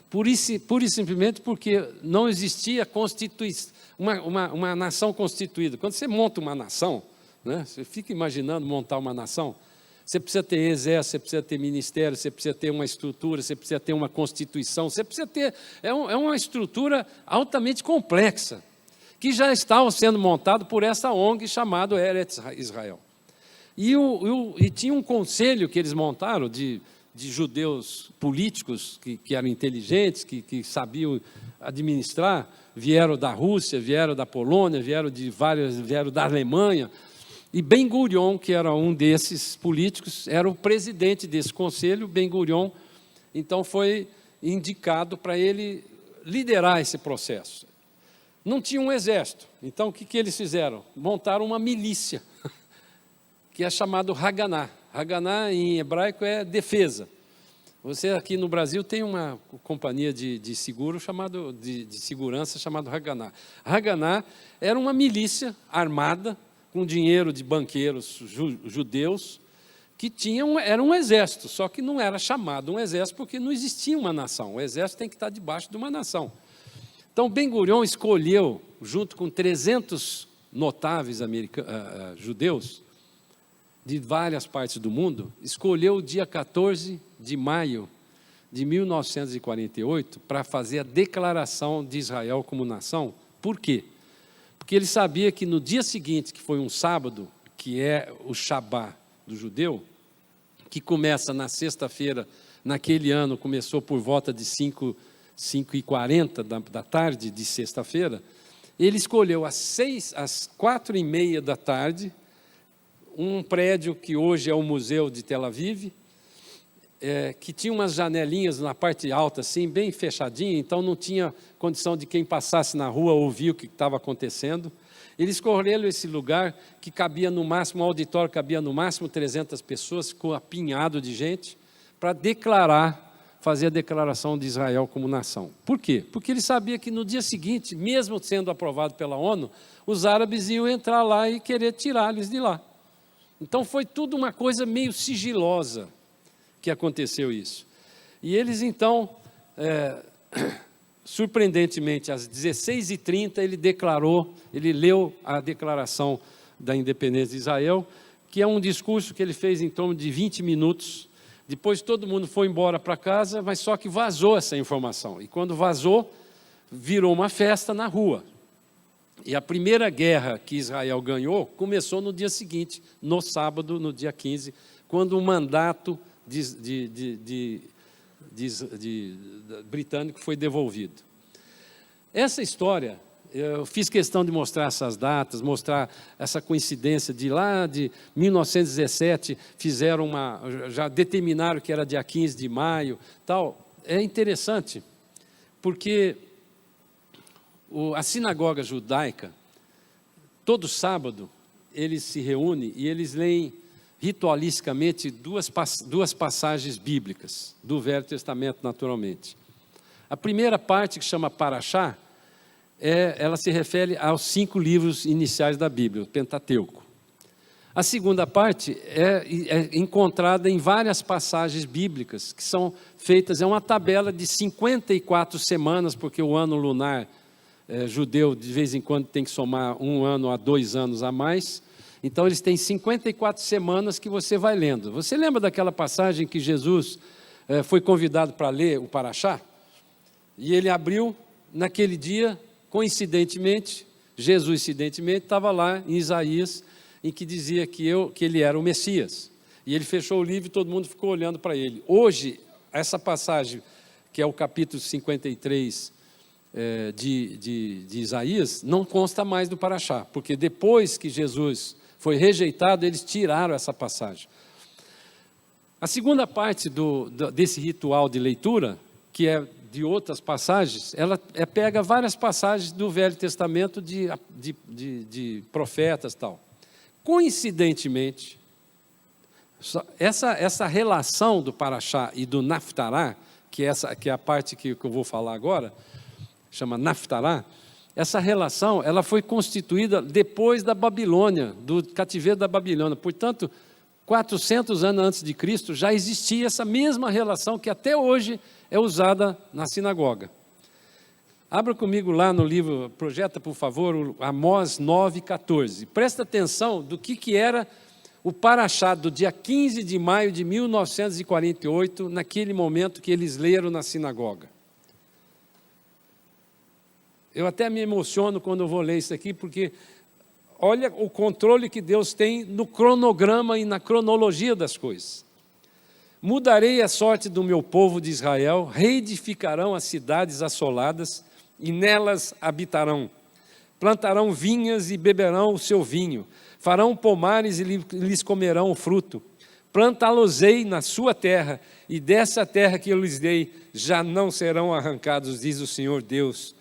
Pura e simplesmente porque não existia uma nação constituída. Quando você monta uma nação, né, você fica imaginando montar uma nação, você precisa ter exército, você precisa ter ministério, você precisa ter uma estrutura, você precisa ter uma constituição, você precisa ter... É uma estrutura altamente complexa, que já estava sendo montado por essa ONG chamada Eretz Israel. E tinha um conselho que eles montaram de de judeus políticos que eram inteligentes, que sabiam administrar, vieram da Rússia, vieram da Polônia, vieram da Alemanha. E Ben-Gurion, que era um desses políticos, era o presidente desse conselho. Ben-Gurion, então, foi indicado para ele liderar esse processo. Não tinha um exército, então o que eles fizeram? Montaram uma milícia, que é chamado Haganá. Haganá, em hebraico, é defesa. Você aqui no Brasil tem uma companhia de seguro de segurança chamada Haganá. Haganá era uma milícia armada com dinheiro de banqueiros judeus que era um exército, só que não era chamado um exército porque não existia uma nação. O exército tem que estar debaixo de uma nação. Então, Ben-Gurion escolheu, junto com 300 notáveis judeus, de várias partes do mundo, escolheu o dia 14 de maio de 1948 para fazer a declaração de Israel como nação. Por quê? Porque ele sabia que no dia seguinte, que foi um sábado, que é o Shabá do judeu, que começa na sexta-feira, naquele ano, começou por volta de 5h40 da tarde de sexta-feira, ele escolheu às 4h30 da tarde, um prédio que hoje é o Museu de Tel Aviv, que tinha umas janelinhas na parte alta, assim, bem fechadinha, então não tinha condição de quem passasse na rua ouvir o que estava acontecendo. Eles escolheram esse lugar que cabia no máximo, o auditório cabia no máximo 300 pessoas, ficou apinhado de gente, para fazer a declaração de Israel como nação. Por quê? Porque ele sabia que no dia seguinte, mesmo sendo aprovado pela ONU, os árabes iam entrar lá e querer tirá-los de lá. Então foi tudo uma coisa meio sigilosa que aconteceu isso. E eles então, surpreendentemente, às 16h30, ele leu a declaração da independência de Israel, que é um discurso que ele fez em torno de 20 minutos. Depois todo mundo foi embora para casa, mas só que vazou essa informação. E quando vazou, virou uma festa na rua. E a primeira guerra que Israel ganhou começou no dia seguinte, no sábado, no dia 15, quando o mandato britânico foi devolvido. Essa história, eu fiz questão de mostrar essas datas, mostrar essa coincidência de lá de 1917, já determinaram que era dia 15 de maio, tal. É interessante, porque a sinagoga judaica, todo sábado, eles se reúnem e eles leem ritualisticamente duas passagens bíblicas, do Velho Testamento, naturalmente. A primeira parte, que chama Parashá, ela se refere aos 5 livros iniciais da Bíblia, o Pentateuco. A segunda parte é encontrada em várias passagens bíblicas, que são feitas, é uma tabela de 54 semanas, porque o ano lunar judeu, de vez em quando, tem que somar 1 ano a 2 anos a mais. Então, eles têm 54 semanas que você vai lendo. Você lembra daquela passagem que Jesus foi convidado para ler o Parashá? E ele abriu, naquele dia, coincidentemente, estava lá em Isaías, em que dizia que ele era o Messias. E ele fechou o livro e todo mundo ficou olhando para ele. Hoje, essa passagem, que é o capítulo 53 de Isaías, não consta mais do Parashá, porque depois que Jesus foi rejeitado, eles tiraram essa passagem. A segunda parte desse ritual de leitura, que é de outras passagens, ela pega várias passagens do Velho Testamento de profetas e tal. Coincidentemente, essa relação do Parashá e do Naftará, que é a parte que eu vou falar agora, chama Naftará, essa relação ela foi constituída depois da Babilônia, do cativeiro da Babilônia. Portanto, 400 anos antes de Cristo, já existia essa mesma relação que até hoje é usada na sinagoga. Abra comigo lá no livro, projeta por favor, Amós 9:14. Presta atenção do que era o Parashá do dia 15 de maio de 1948, naquele momento que eles leram na sinagoga. Eu até me emociono quando eu vou ler isso aqui, porque olha o controle que Deus tem no cronograma e na cronologia das coisas. Mudarei a sorte do meu povo de Israel, reedificarão as cidades assoladas e nelas habitarão. Plantarão vinhas e beberão o seu vinho, farão pomares e lhes comerão o fruto. Plantá-los-ei na sua terra, e dessa terra que eu lhes dei, já não serão arrancados, diz o Senhor Deus.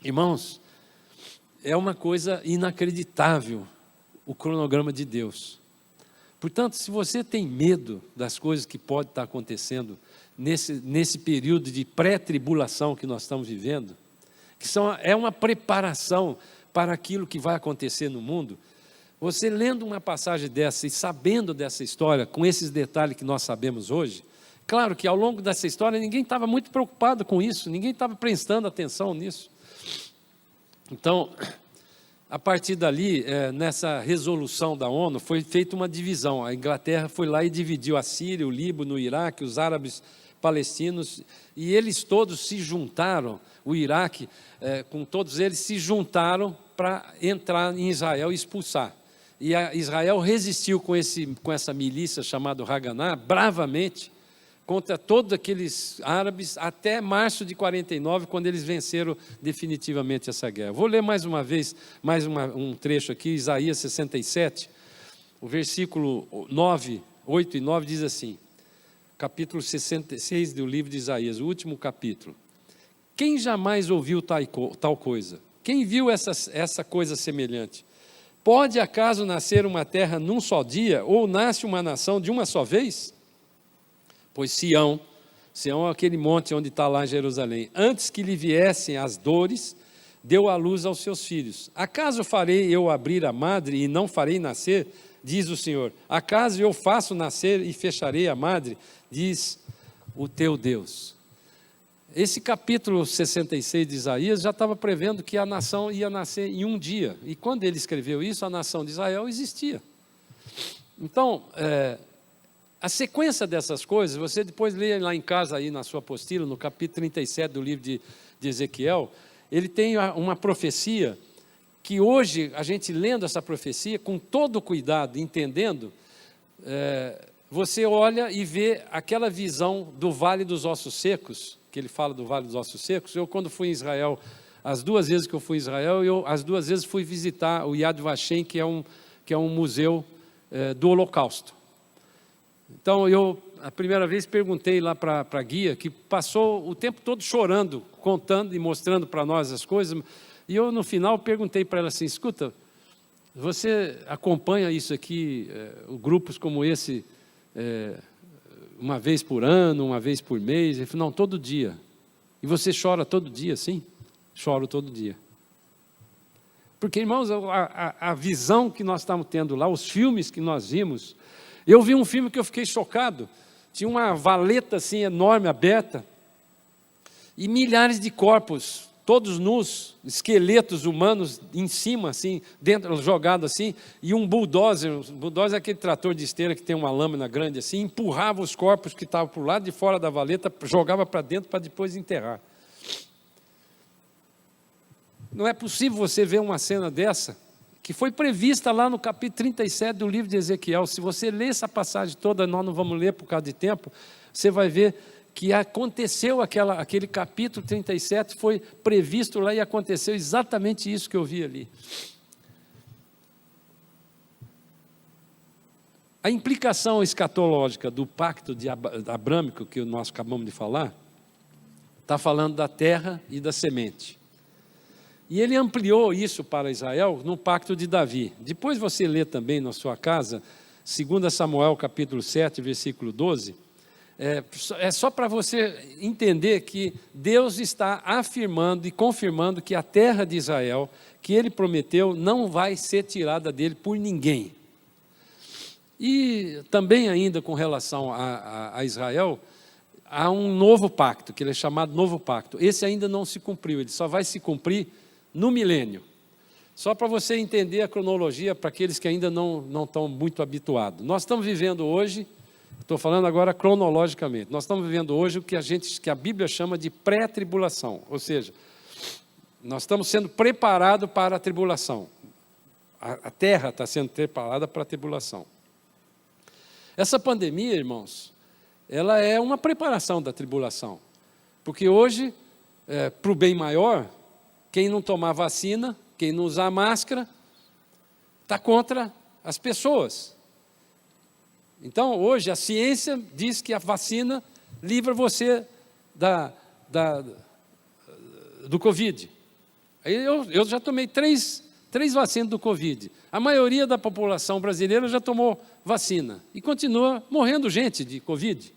Irmãos, é uma coisa inacreditável o cronograma de Deus. Portanto, se você tem medo das coisas que podem estar acontecendo nesse período de pré-tribulação que nós estamos vivendo, é uma preparação para aquilo que vai acontecer no mundo, você lendo uma passagem dessa e sabendo dessa história, com esses detalhes que nós sabemos hoje, claro que ao longo dessa história ninguém estava muito preocupado com isso, ninguém estava prestando atenção nisso. Então, a partir dali, nessa resolução da ONU, foi feita uma divisão. A Inglaterra foi lá e dividiu a Síria, o Líbano, o Iraque, os árabes palestinos, e eles todos se juntaram, o Iraque, com todos eles, se juntaram para entrar em Israel e expulsar. E Israel resistiu com essa milícia chamada Haganá, bravamente, contra todos aqueles árabes, até março de 49, quando eles venceram definitivamente essa guerra. Vou ler mais uma vez, um trecho aqui, Isaías 67, o versículo 8 e 9 diz assim, capítulo 66 do livro de Isaías, o último capítulo. Quem jamais ouviu tal coisa? Quem viu essa coisa semelhante? Pode acaso nascer uma terra num só dia, ou nasce uma nação de uma só vez? Pois Sião é aquele monte onde está lá Jerusalém, antes que lhe viessem as dores, deu à luz aos seus filhos. Acaso farei eu abrir a madre e não farei nascer, diz o Senhor? Acaso eu faço nascer e fecharei a madre, diz o teu Deus? Esse capítulo 66 de Isaías já estava prevendo que a nação ia nascer em um dia. E quando ele escreveu isso, a nação de Israel existia. Então, a sequência dessas coisas, você depois lê lá em casa, aí na sua apostila, no capítulo 37 do livro de Ezequiel, ele tem uma profecia, que hoje, a gente lendo essa profecia, com todo o cuidado, entendendo, você olha e vê aquela visão do Vale dos Ossos Secos, que ele fala do Vale dos Ossos Secos. Eu, quando fui em Israel, as 2 vezes que eu fui em Israel, as 2 vezes fui visitar o Yad Vashem, que é um museu do Holocausto. Então, a primeira vez perguntei lá para a guia, que passou o tempo todo chorando, contando e mostrando para nós as coisas, e eu, no final, perguntei para ela assim, escuta, você acompanha isso aqui, grupos como esse, uma vez por ano, uma vez por mês? Ele falou, não, todo dia. E você chora todo dia, sim? Choro todo dia. Porque, irmãos, a visão que nós estamos tendo lá, os filmes que nós vimos, eu vi um filme que eu fiquei chocado, tinha uma valeta assim enorme, aberta, e milhares de corpos, todos nus, esqueletos humanos em cima, assim, dentro, jogado assim, e um bulldozer é aquele trator de esteira que tem uma lâmina grande assim, empurrava os corpos que estavam para o lado de fora da valeta, jogava para dentro para depois enterrar. Não é possível você ver uma cena dessa, que foi prevista lá no capítulo 37 do livro de Ezequiel. Se você ler essa passagem toda, nós não vamos ler por causa de tempo, você vai ver que aconteceu aquele capítulo 37, foi previsto lá e aconteceu exatamente isso que eu vi ali. A implicação escatológica do pacto abrâmico, que nós acabamos de falar, está falando da terra e da semente. E ele ampliou isso para Israel no pacto de Davi. Depois você lê também na sua casa, 2 Samuel capítulo 7, versículo 12, é só para você entender que Deus está afirmando e confirmando que a terra de Israel, que ele prometeu, não vai ser tirada dele por ninguém. E também ainda com relação a Israel, há um novo pacto, que ele é chamado novo pacto. Esse ainda não se cumpriu, ele só vai se cumprir no milênio. Só para você entender a cronologia, para aqueles que ainda não estão muito habituados. Nós estamos vivendo hoje, estou falando agora cronologicamente, nós estamos vivendo hoje o que a Bíblia chama de pré-tribulação, ou seja, nós estamos sendo preparados para a tribulação. A terra está sendo preparada para a tribulação. Essa pandemia, irmãos, ela é uma preparação da tribulação. Porque hoje, para o bem maior, quem não tomar vacina, quem não usar máscara, está contra as pessoas. Então, hoje, a ciência diz que a vacina livra você do Covid. Eu já tomei três vacinas do Covid. A maioria da população brasileira já tomou vacina. E continua morrendo gente de Covid.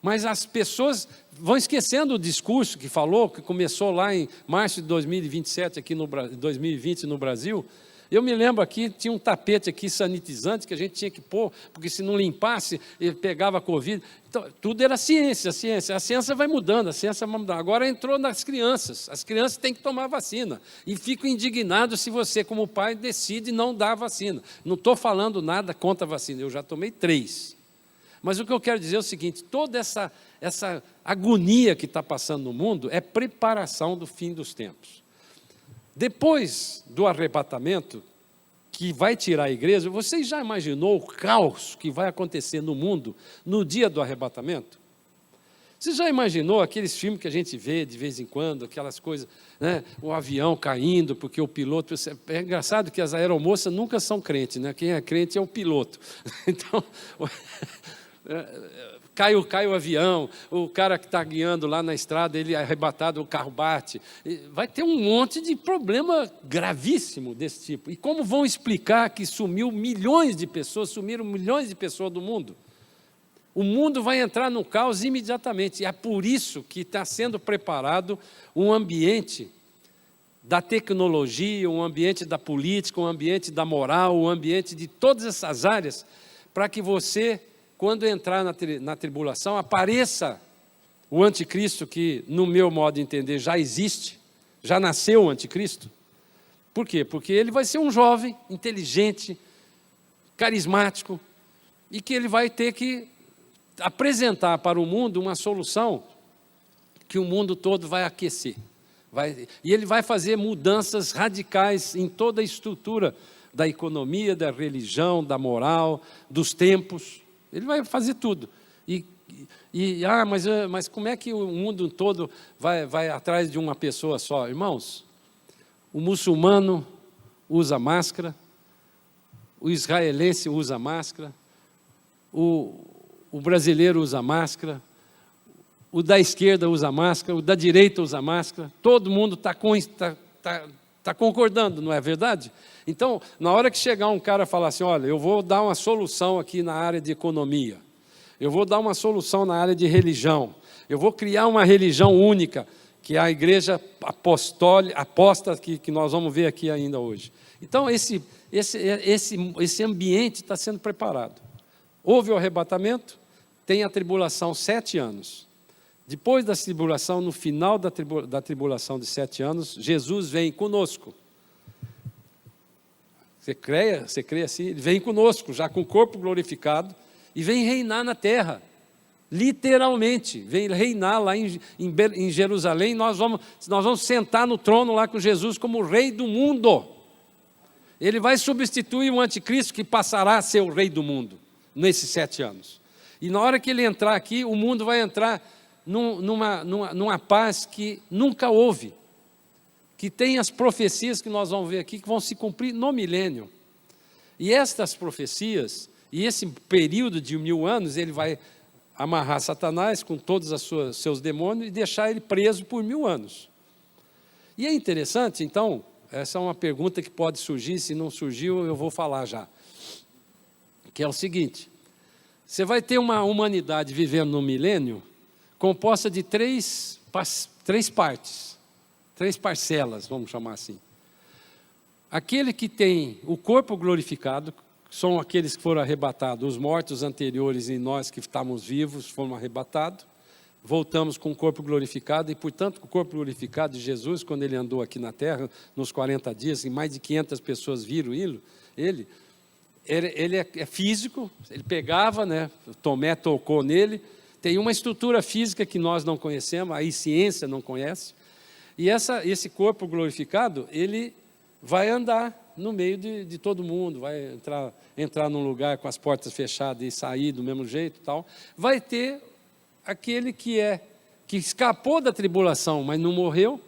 Mas as pessoas vão esquecendo o discurso que falou, que começou lá em março de 2027, aqui no 2020 no Brasil. Eu me lembro aqui, tinha um tapete aqui sanitizante que a gente tinha que pôr, porque se não limpasse, ele pegava Covid. Então, tudo era ciência, ciência. A ciência vai mudando, a ciência vai mudando. Agora entrou nas crianças. As crianças têm que tomar vacina. E fico indignado se você, como pai, decide não dar a vacina. Não estou falando nada contra a vacina, eu já tomei 3. Mas o que eu quero dizer é o seguinte, toda essa agonia que está passando no mundo é preparação do fim dos tempos. Depois do arrebatamento, que vai tirar a igreja, você já imaginou o caos que vai acontecer no mundo no dia do arrebatamento? Você já imaginou aqueles filmes que a gente vê de vez em quando, aquelas coisas, né? O avião caindo, porque o piloto... É engraçado que as aeromoças nunca são crentes, né? Quem é crente é o piloto. Então... Cai o avião, o cara que está guiando lá na estrada, ele é arrebatado, o carro bate. Vai ter um monte de problema gravíssimo desse tipo. E como vão explicar que sumiram milhões de pessoas do mundo? O mundo vai entrar no caos imediatamente. E é por isso que está sendo preparado um ambiente da tecnologia, um ambiente da política, um ambiente da moral, um ambiente de todas essas áreas, para que você... Quando entrar na tribulação, apareça o anticristo, que, no meu modo de entender, já existe, já nasceu o anticristo. Por quê? Porque ele vai ser um jovem, inteligente, carismático, e que ele vai ter que apresentar para o mundo uma solução que o mundo todo vai aquecer. E ele vai fazer mudanças radicais em toda a estrutura da economia, da religião, da moral, dos tempos. Ele vai fazer tudo. Mas como é que o mundo todo vai atrás de uma pessoa só? Irmãos, o muçulmano usa máscara, o israelense usa máscara, o brasileiro usa máscara, o da esquerda usa máscara, o da direita usa máscara, todo mundo está concordando, não é verdade? Então, na hora que chegar um cara e falar assim, olha, eu vou dar uma solução aqui na área de economia, eu vou dar uma solução na área de religião, eu vou criar uma religião única, que é a igreja aposta que nós vamos ver aqui ainda hoje. Então, esse ambiente está sendo preparado. Houve o arrebatamento, tem a tribulação 7 anos. Depois da tribulação, no final da tribulação de 7 anos, Jesus vem conosco. Você crê assim? Ele vem conosco, já com o corpo glorificado, e vem reinar na terra. Literalmente, vem reinar lá em Jerusalém. Nós vamos sentar no trono lá com Jesus como rei do mundo. Ele vai substituir o anticristo que passará a ser o rei do mundo, nesses 7 anos. E na hora que ele entrar aqui, o mundo vai entrar numa paz que nunca houve, que tem as profecias que nós vamos ver aqui, que vão se cumprir no milênio. E estas profecias, e esse período de 1000 anos, ele vai amarrar Satanás com todos os seus demônios e deixar ele preso por 1000 anos. E é interessante, então, essa é uma pergunta que pode surgir, se não surgiu, eu vou falar já. Que é o seguinte, você vai ter uma humanidade vivendo no milênio, composta de três partes, 3 parcelas, vamos chamar assim. Aquele que tem o corpo glorificado, são aqueles que foram arrebatados, os mortos anteriores e nós que estamos vivos, fomos arrebatados, voltamos com o corpo glorificado, e portanto o corpo glorificado de Jesus, quando ele andou aqui na terra, nos 40 dias, e mais de 500 pessoas viram ele é físico, ele pegava, né, Tomé tocou nele, tem uma estrutura física que nós não conhecemos, a ciência não conhece, e esse corpo glorificado, ele vai andar no meio de todo mundo, vai entrar num lugar com as portas fechadas e sair do mesmo jeito e tal. Vai ter aquele que escapou da tribulação, mas não morreu,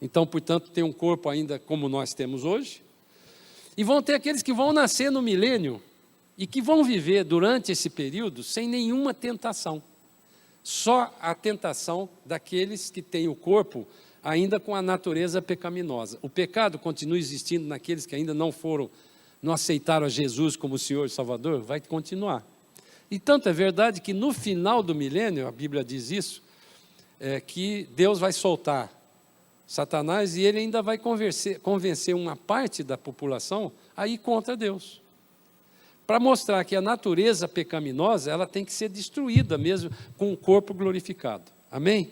então, portanto, tem um corpo ainda como nós temos hoje. E vão ter aqueles que vão nascer no milênio e que vão viver durante esse período sem nenhuma tentação. Só a tentação daqueles que têm o corpo ainda com a natureza pecaminosa. O pecado continua existindo naqueles que ainda não aceitaram a Jesus como Senhor e Salvador, vai continuar. E tanto é verdade que no final do milênio, a Bíblia diz isso, que Deus vai soltar Satanás e ele ainda vai convencer uma parte da população a ir contra Deus. Para mostrar que a natureza pecaminosa, ela tem que ser destruída mesmo com o corpo glorificado. Amém?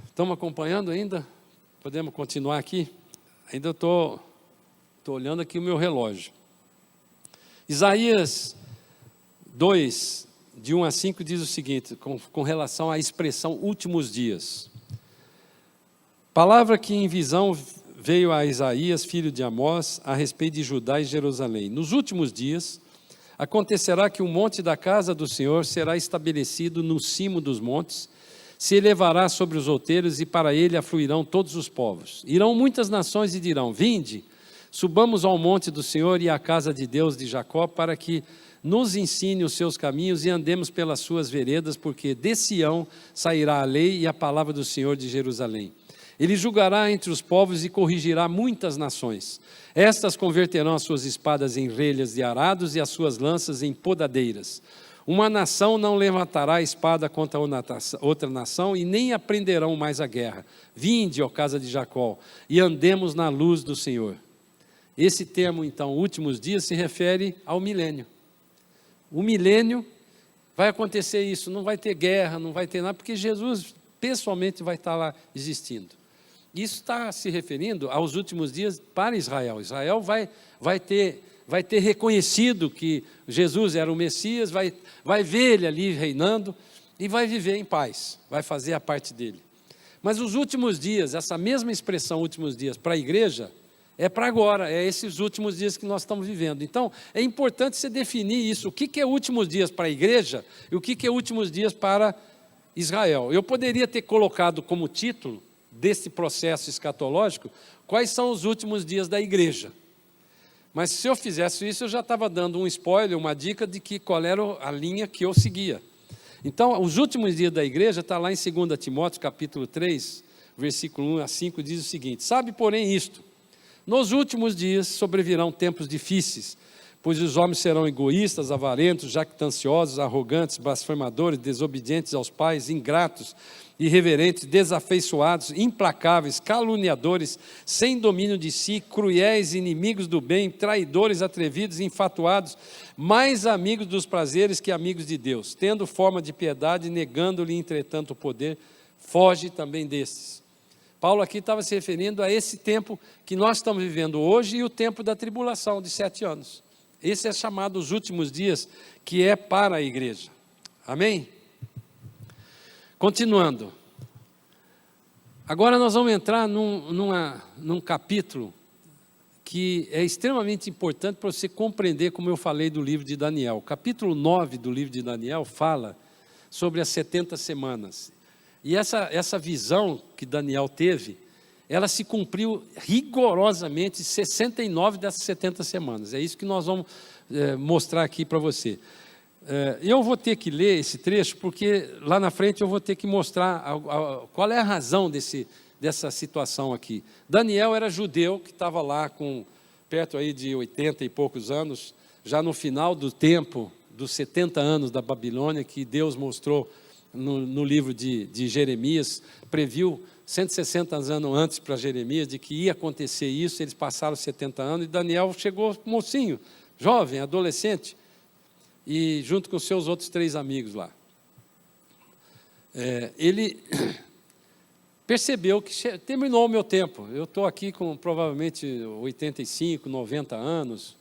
Estamos acompanhando ainda? Podemos continuar aqui? Ainda estou olhando aqui o meu relógio. Isaías 2, de 1 a 5, diz o seguinte, com relação à expressão últimos dias. Palavra que em visão veio a Isaías, filho de Amós, a respeito de Judá e Jerusalém. Nos últimos dias, acontecerá que o monte da casa do Senhor será estabelecido no cimo dos montes, se elevará sobre os outeiros e para ele afluirão todos os povos. Irão muitas nações e dirão, vinde, subamos ao monte do Senhor e à casa de Deus de Jacó, para que nos ensine os seus caminhos e andemos pelas suas veredas, porque de Sião sairá a lei e a palavra do Senhor de Jerusalém. Ele julgará entre os povos e corrigirá muitas nações. Estas converterão as suas espadas em relhas de arados e as suas lanças em podadeiras. Uma nação não levantará a espada contra outra nação e nem aprenderão mais a guerra. Vinde, ó casa de Jacó, e andemos na luz do Senhor. Esse termo, então, últimos dias, se refere ao milênio. O milênio vai acontecer isso, não vai ter guerra, não vai ter nada, porque Jesus pessoalmente vai estar lá existindo. Isso está se referindo aos últimos dias para Israel. Israel vai ter reconhecido que Jesus era o Messias, vai ver ele ali reinando e vai viver em paz, vai fazer a parte dele. Mas os últimos dias, essa mesma expressão últimos dias para a igreja, é para agora, é esses últimos dias que nós estamos vivendo. Então, é importante você definir isso, o que é últimos dias para a igreja e o que é últimos dias para Israel. Eu poderia ter colocado como título desse processo escatológico, quais são os últimos dias da igreja. Mas se eu fizesse isso, eu já estava dando um spoiler, uma dica de qual era a linha que eu seguia. Então, os últimos dias da igreja está lá em 2 Timóteo, capítulo 3, versículo 1 a 5, diz o seguinte, sabe, porém, isto, nos últimos dias sobrevirão tempos difíceis, pois os homens serão egoístas, avarentos, jactanciosos, arrogantes, blasfemadores, desobedientes aos pais, ingratos, irreverentes, desafeiçoados, implacáveis, caluniadores, sem domínio de si, cruéis, inimigos do bem, traidores, atrevidos, infatuados, mais amigos dos prazeres que amigos de Deus, tendo forma de piedade, negando-lhe, entretanto, o poder, foge também destes. Paulo aqui estava se referindo a esse tempo que nós estamos vivendo hoje e o tempo da tribulação de 7 anos. Esse é chamado os últimos dias, que é para a igreja. Amém? Continuando. Agora nós vamos entrar num capítulo que é extremamente importante para você compreender, como eu falei do livro de Daniel. O capítulo 9 do livro de Daniel fala sobre as 70 semanas. E essa visão que Daniel teve, ela se cumpriu rigorosamente 69 dessas 70 semanas. É isso que nós vamos mostrar aqui para você. Eu vou ter que ler esse trecho, porque lá na frente eu vou ter que mostrar qual é a razão dessa situação aqui. Daniel era judeu, que estava lá perto aí de 80 e poucos anos, já no final do tempo, dos 70 anos da Babilônia, que Deus mostrou no livro de Jeremias, previu 160 anos antes para Jeremias, de que ia acontecer isso, eles passaram 70 anos, e Daniel chegou mocinho, jovem, adolescente, e junto com seus outros 3 amigos lá. Ele percebeu que terminou o meu tempo, eu estou aqui com provavelmente 85, 90 anos,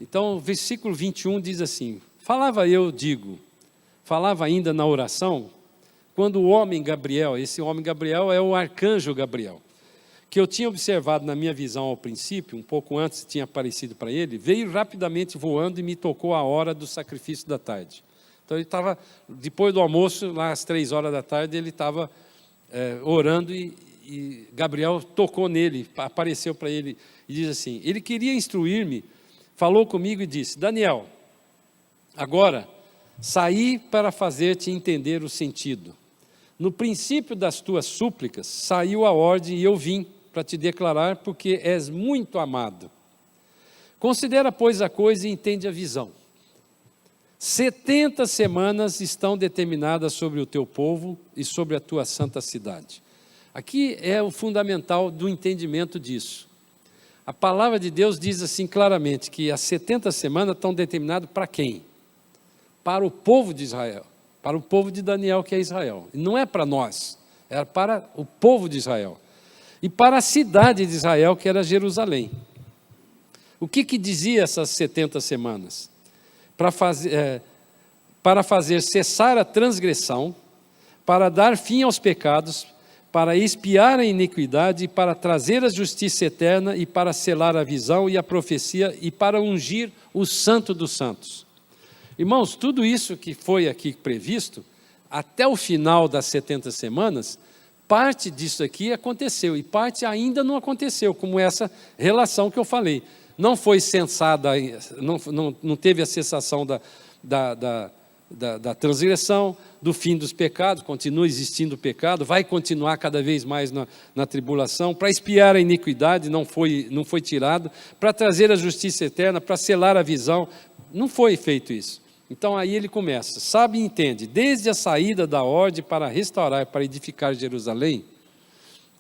então o versículo 21 diz assim, falava ainda na oração, quando o homem Gabriel, esse homem Gabriel é o arcanjo Gabriel, que eu tinha observado na minha visão ao princípio, um pouco antes tinha aparecido para ele, veio rapidamente voando e me tocou a hora do sacrifício da tarde. Então ele estava, depois do almoço, lá às 3 horas da tarde, ele estava orando e Gabriel tocou nele, apareceu para ele e diz assim, ele queria instruir-me, falou comigo e disse, Daniel, agora saí para fazer-te entender o sentido. No princípio das tuas súplicas, saiu a ordem e eu vim para te declarar, porque és muito amado. Considera, pois, a coisa e entende a visão. 70 semanas estão determinadas sobre o teu povo e sobre a tua santa cidade. Aqui é o fundamental do entendimento disso. A palavra de Deus diz assim claramente, que as 70 semanas estão determinadas para quem? Para o povo de Israel, para o povo de Daniel, que é Israel. E não é para nós, é para o povo de Israel. E para a cidade de Israel, que era Jerusalém. O que dizia essas 70 semanas? Para fazer cessar a transgressão, para dar fim aos pecados, para expiar a iniquidade, para trazer a justiça eterna, e para selar a visão e a profecia, e para ungir o santo dos santos. Irmãos, tudo isso que foi aqui previsto, até o final das 70 semanas, parte disso aqui aconteceu, e parte ainda não aconteceu, como essa relação que eu falei. Não foi cessada, não teve a cessação da transgressão, do fim dos pecados, continua existindo o pecado, vai continuar cada vez mais na tribulação, para expiar a iniquidade, não foi tirado, para trazer a justiça eterna, para selar a visão, não foi feito isso. Então aí ele começa, sabe e entende, desde a saída da ordem para restaurar, para edificar Jerusalém.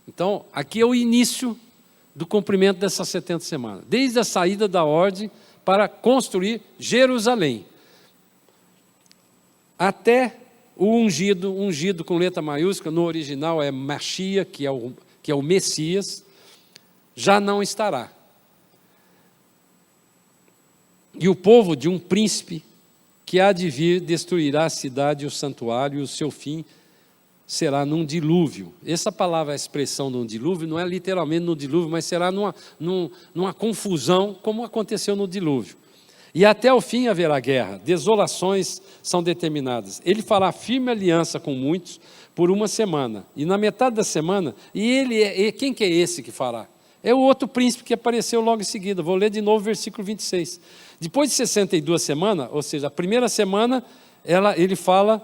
Então aqui é o início do cumprimento dessas 70 semanas, desde a saída da ordem para construir Jerusalém, até o ungido com letra maiúscula, no original é Mashiach, que é o Messias, já não estará. E o povo de um príncipe que há de vir destruirá a cidade e o santuário, e o seu fim será num dilúvio. Essa palavra, a expressão num dilúvio, não é literalmente no dilúvio, mas será numa confusão, como aconteceu no dilúvio. E até o fim haverá guerra, desolações são determinadas. Ele fará firme aliança com muitos por 1 semana, e na metade da semana, quem que é esse que fará? É o outro príncipe que apareceu logo em seguida. Vou ler de novo o versículo 26. Depois de 62 semanas, ou seja, a primeira semana, ele fala,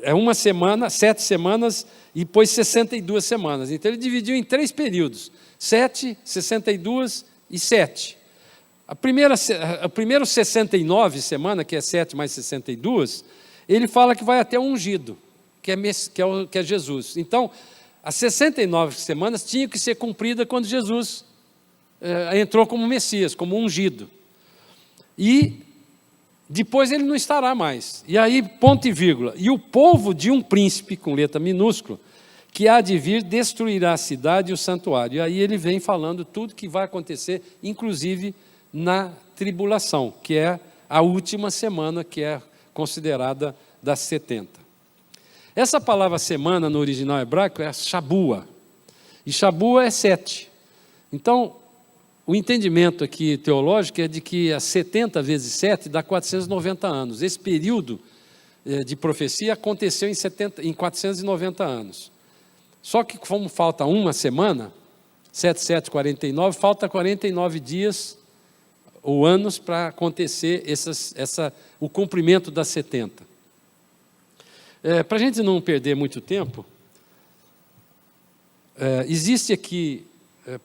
é 1 semana, 7 semanas, e depois 62 semanas. Então ele dividiu em 3 períodos, 7, 62 e 7. A primeira 69 semana, que é 7 mais 62, ele fala que vai até o ungido, que é Jesus. Então, as 69 semanas tinham que ser cumpridas quando Jesus entrou como Messias, como ungido. E depois ele não estará mais. E aí, ponto e vírgula. E o povo de um príncipe, com letra minúscula, que há de vir, destruirá a cidade e o santuário. E aí ele vem falando tudo que vai acontecer, inclusive na tribulação, que é a última semana, que é considerada das 70. Essa palavra semana no original hebraico é Shabua, e Shabua é 7. Então, o entendimento aqui teológico é de que as 70 vezes 7 dá 490 anos. Esse período de profecia aconteceu em 490 anos. Só que como falta uma semana, 7, 7, 49, falta 49 dias ou anos para acontecer o cumprimento das 70. Para a gente não perder muito tempo, existe aqui,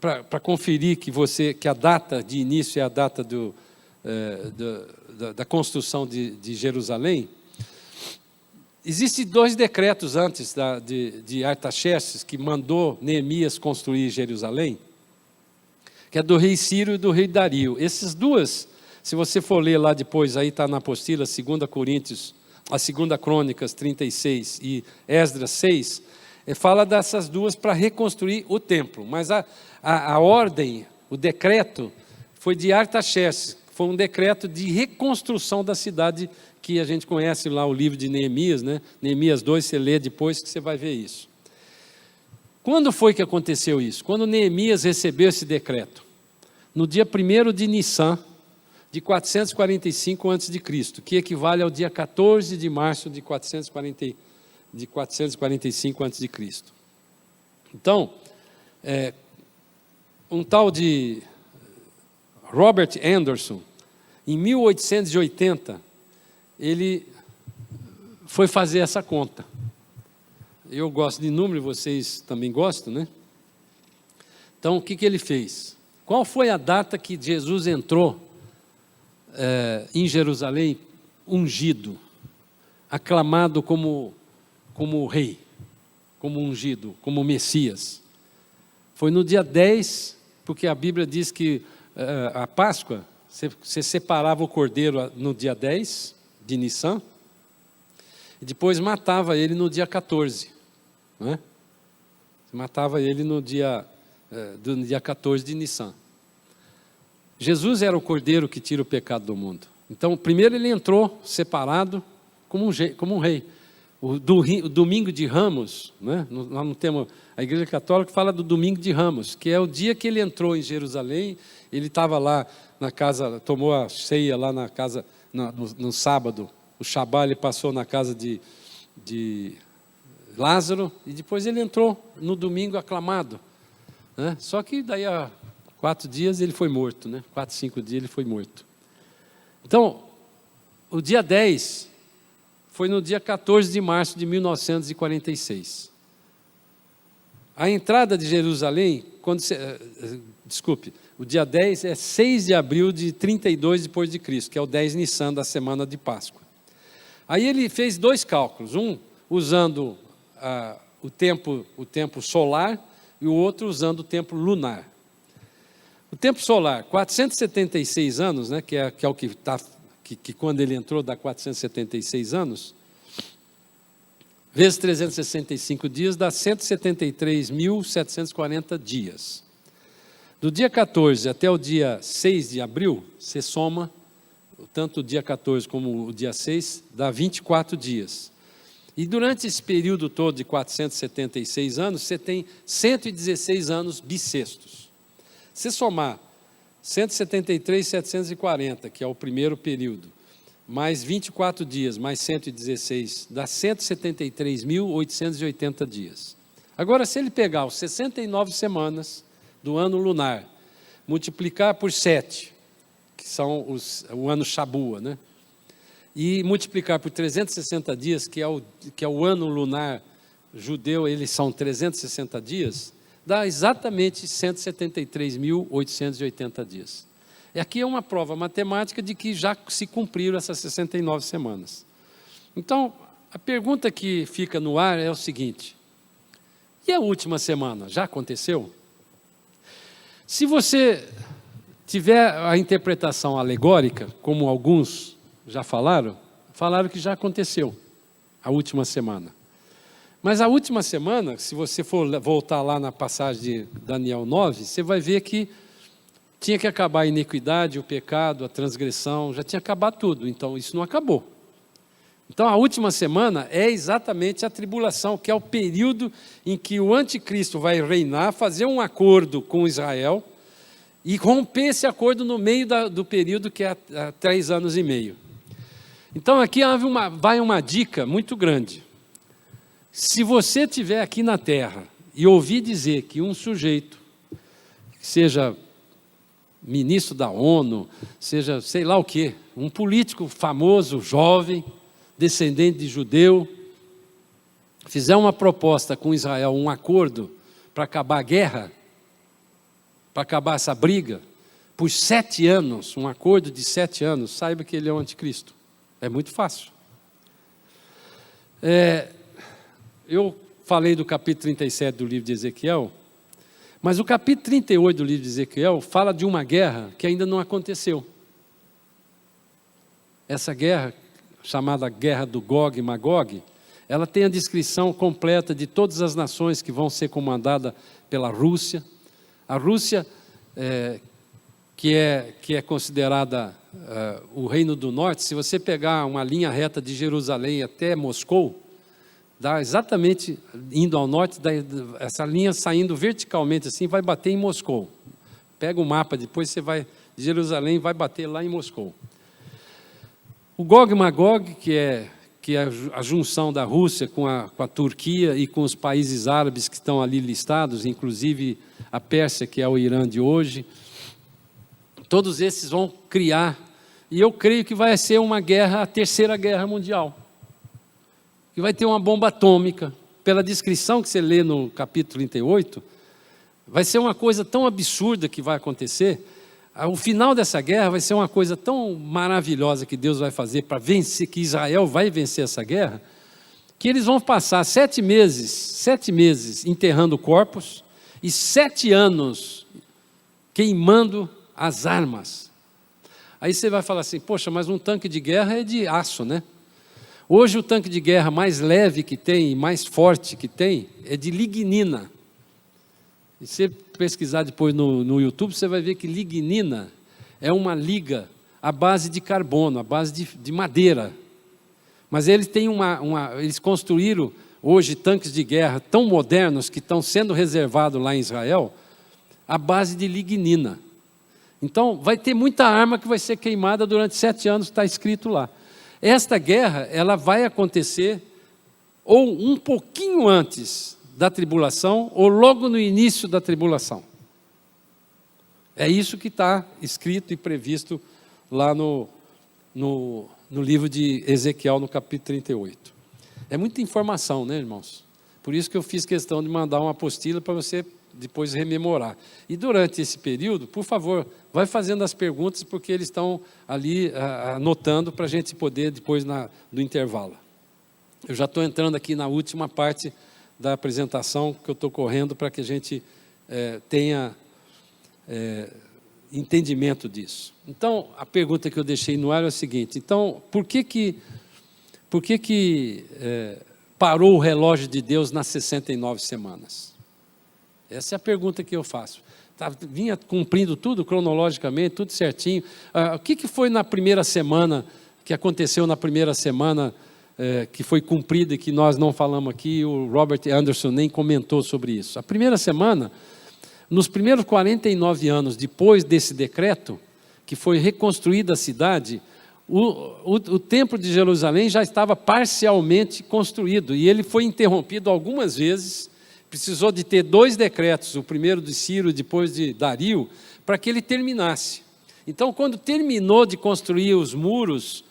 para conferir que a data de início é a data da construção de Jerusalém, existem 2 decretos antes de Artaxerxes, que mandou Neemias construir Jerusalém, que é do rei Ciro e do rei Dario. Essas duas, se você for ler lá depois, aí está na apostila, 2 Coríntios, a 2 Crônicas 36 e Esdras 6, fala dessas duas para reconstruir o templo. Mas a ordem, o decreto, foi de Artaxerxes, foi um decreto de reconstrução da cidade, que a gente conhece lá o livro de Neemias, né? Neemias 2, você lê depois que você vai ver isso. Quando foi que aconteceu isso? Quando Neemias recebeu esse decreto. No dia 1º de Nissan, de 445 a.C., que equivale ao dia 14 de março de 445 a.C. Então, um tal de Robert Anderson, em 1880, ele foi fazer essa conta. Eu gosto de número, vocês também gostam, né? Então, o que ele fez? Qual foi a data que Jesus entrou em Jerusalém ungido, aclamado como rei, como ungido, como Messias? Foi no dia 10, porque a Bíblia diz que a Páscoa, você separava o cordeiro no dia 10 de Nissan, e depois matava ele no dia 14. Não é? Você matava ele no dia 14 de Nissan. Jesus era o cordeiro que tira o pecado do mundo. Então, primeiro ele entrou separado como um rei. O domingo de Ramos, né? Nós não temos, a Igreja Católica fala do domingo de Ramos, que é o dia que ele entrou em Jerusalém. Ele estava lá na casa, tomou a ceia lá na casa, no sábado, o Shabá, ele passou na casa de Lázaro, e depois ele entrou no domingo aclamado, né? Só que daí a 4 dias ele foi morto, né? 4, 5 dias ele foi morto. Então, o dia 10 foi no dia 14 de março de 1946. A entrada de Jerusalém, o dia 10 é 6 de abril de 32 depois de Cristo, que é o 10 Nissan da semana de Páscoa. Aí ele fez 2 cálculos, um usando o tempo solar e o outro usando o tempo lunar. O tempo solar, 476 anos, né, que é o que está, que quando ele entrou dá 476 anos, vezes 365 dias, dá 173.740 dias. Do dia 14 até o dia 6 de abril, você soma, tanto o dia 14 como o dia 6, dá 24 dias. E durante esse período todo de 476 anos, você tem 116 anos bissextos. Se somar 173.740, que é o primeiro período, mais 24 dias, mais 116, dá 173.880 dias. Agora, se ele pegar os 69 semanas do ano lunar, multiplicar por 7, que são o ano Shabua, né? E multiplicar por 360 dias, que é o ano lunar judeu, eles são 360 dias, dá exatamente 173.880 dias. E aqui é uma prova matemática de que já se cumpriram essas 69 semanas. Então, a pergunta que fica no ar é o seguinte: e a última semana? Já aconteceu? Se você tiver a interpretação alegórica, como alguns já falaram que já aconteceu a última semana. Mas a última semana, se você for voltar lá na passagem de Daniel 9, você vai ver que tinha que acabar a iniquidade, o pecado, a transgressão, já tinha acabado tudo, então isso não acabou. Então a última semana é exatamente a tribulação, que é o período em que o anticristo vai reinar, fazer um acordo com Israel e romper esse acordo no meio do período que é 3 anos e meio. Então aqui vai uma dica muito grande. Se você estiver aqui na terra e ouvir dizer que um sujeito, seja ministro da ONU, seja sei lá o quê, um político famoso, jovem, descendente de judeu, fizer uma proposta com Israel, um acordo para acabar a guerra, para acabar essa briga, por 7 anos, um acordo de 7 anos, saiba que ele é o anticristo. É muito fácil. Eu falei do capítulo 37 do livro de Ezequiel, mas o capítulo 38 do livro de Ezequiel fala de uma guerra que ainda não aconteceu. Essa guerra, chamada Guerra do Gog e Magog, ela tem a descrição completa de todas as nações que vão ser comandadas pela Rússia. A Rússia, que é considerada o Reino do Norte, se você pegar uma linha reta de Jerusalém até Moscou, dá exatamente indo ao norte, essa linha saindo verticalmente assim, vai bater em Moscou. Pega o mapa, depois você vai de Jerusalém, vai bater lá em Moscou. O Gog e Magog, que é a junção da Rússia com a Turquia e com os países árabes que estão ali listados, inclusive a Pérsia, que é o Irã de hoje, todos esses vão criar, e eu creio que vai ser uma guerra, a terceira guerra mundial, que vai ter uma bomba atômica. Pela descrição que você lê no capítulo 38, vai ser uma coisa tão absurda que vai acontecer. O final dessa guerra vai ser uma coisa tão maravilhosa que Deus vai fazer para vencer, que Israel vai vencer essa guerra, que eles vão passar 7 meses enterrando corpos e 7 anos queimando as armas. Aí você vai falar assim, poxa, mas um tanque de guerra é de aço, né? Hoje o tanque de guerra mais leve que tem, mais forte que tem, é de lignina. E se você pesquisar depois no YouTube, você vai ver que lignina é uma liga à base de carbono, à base de madeira. Mas eles têm eles construíram hoje tanques de guerra tão modernos que estão sendo reservados lá em Israel, à base de lignina. Então, vai ter muita arma que vai ser queimada durante 7 anos, está escrito lá. Esta guerra, ela vai acontecer ou um pouquinho antes da tribulação, ou logo no início da tribulação. É isso que está escrito e previsto lá no livro de Ezequiel, no capítulo 38. É muita informação, né, irmãos? Por isso que eu fiz questão de mandar uma apostila para você depois rememorar. E durante esse período, por favor, vai fazendo as perguntas, porque eles estão ali anotando para a gente poder depois do intervalo. Eu já estou entrando aqui na última parte da apresentação, que eu estou correndo para que a gente tenha entendimento disso. Então, a pergunta que eu deixei no ar é a seguinte: então, por que parou o relógio de Deus nas 69 semanas? Essa é a pergunta que eu faço. Vinha cumprindo tudo cronologicamente, tudo certinho. O que foi na primeira semana, que aconteceu na primeira semana, que foi cumprida e que nós não falamos aqui, o Robert Anderson nem comentou sobre isso. A primeira semana, nos primeiros 49 anos depois desse decreto, que foi reconstruída a cidade, o templo de Jerusalém já estava parcialmente construído, e ele foi interrompido algumas vezes. Precisou de ter 2 decretos, o primeiro de Ciro e depois de Dario, para que ele terminasse. Então, quando terminou de construir os muros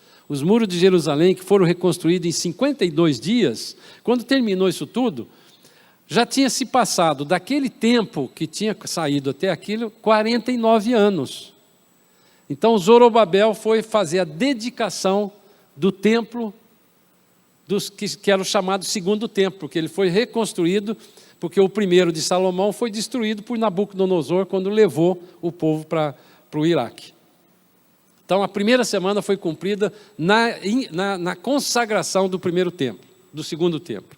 de Jerusalém, que foram reconstruídos em 52 dias, quando terminou isso tudo, já tinha se passado daquele tempo que tinha saído até aquilo, 49 anos. Então, Zorobabel foi fazer a dedicação do templo, que era o chamado segundo templo, porque ele foi reconstruído, porque o primeiro de Salomão foi destruído por Nabucodonosor, quando levou o povo para o Iraque. Então, a primeira semana foi cumprida na consagração do primeiro templo, do segundo templo.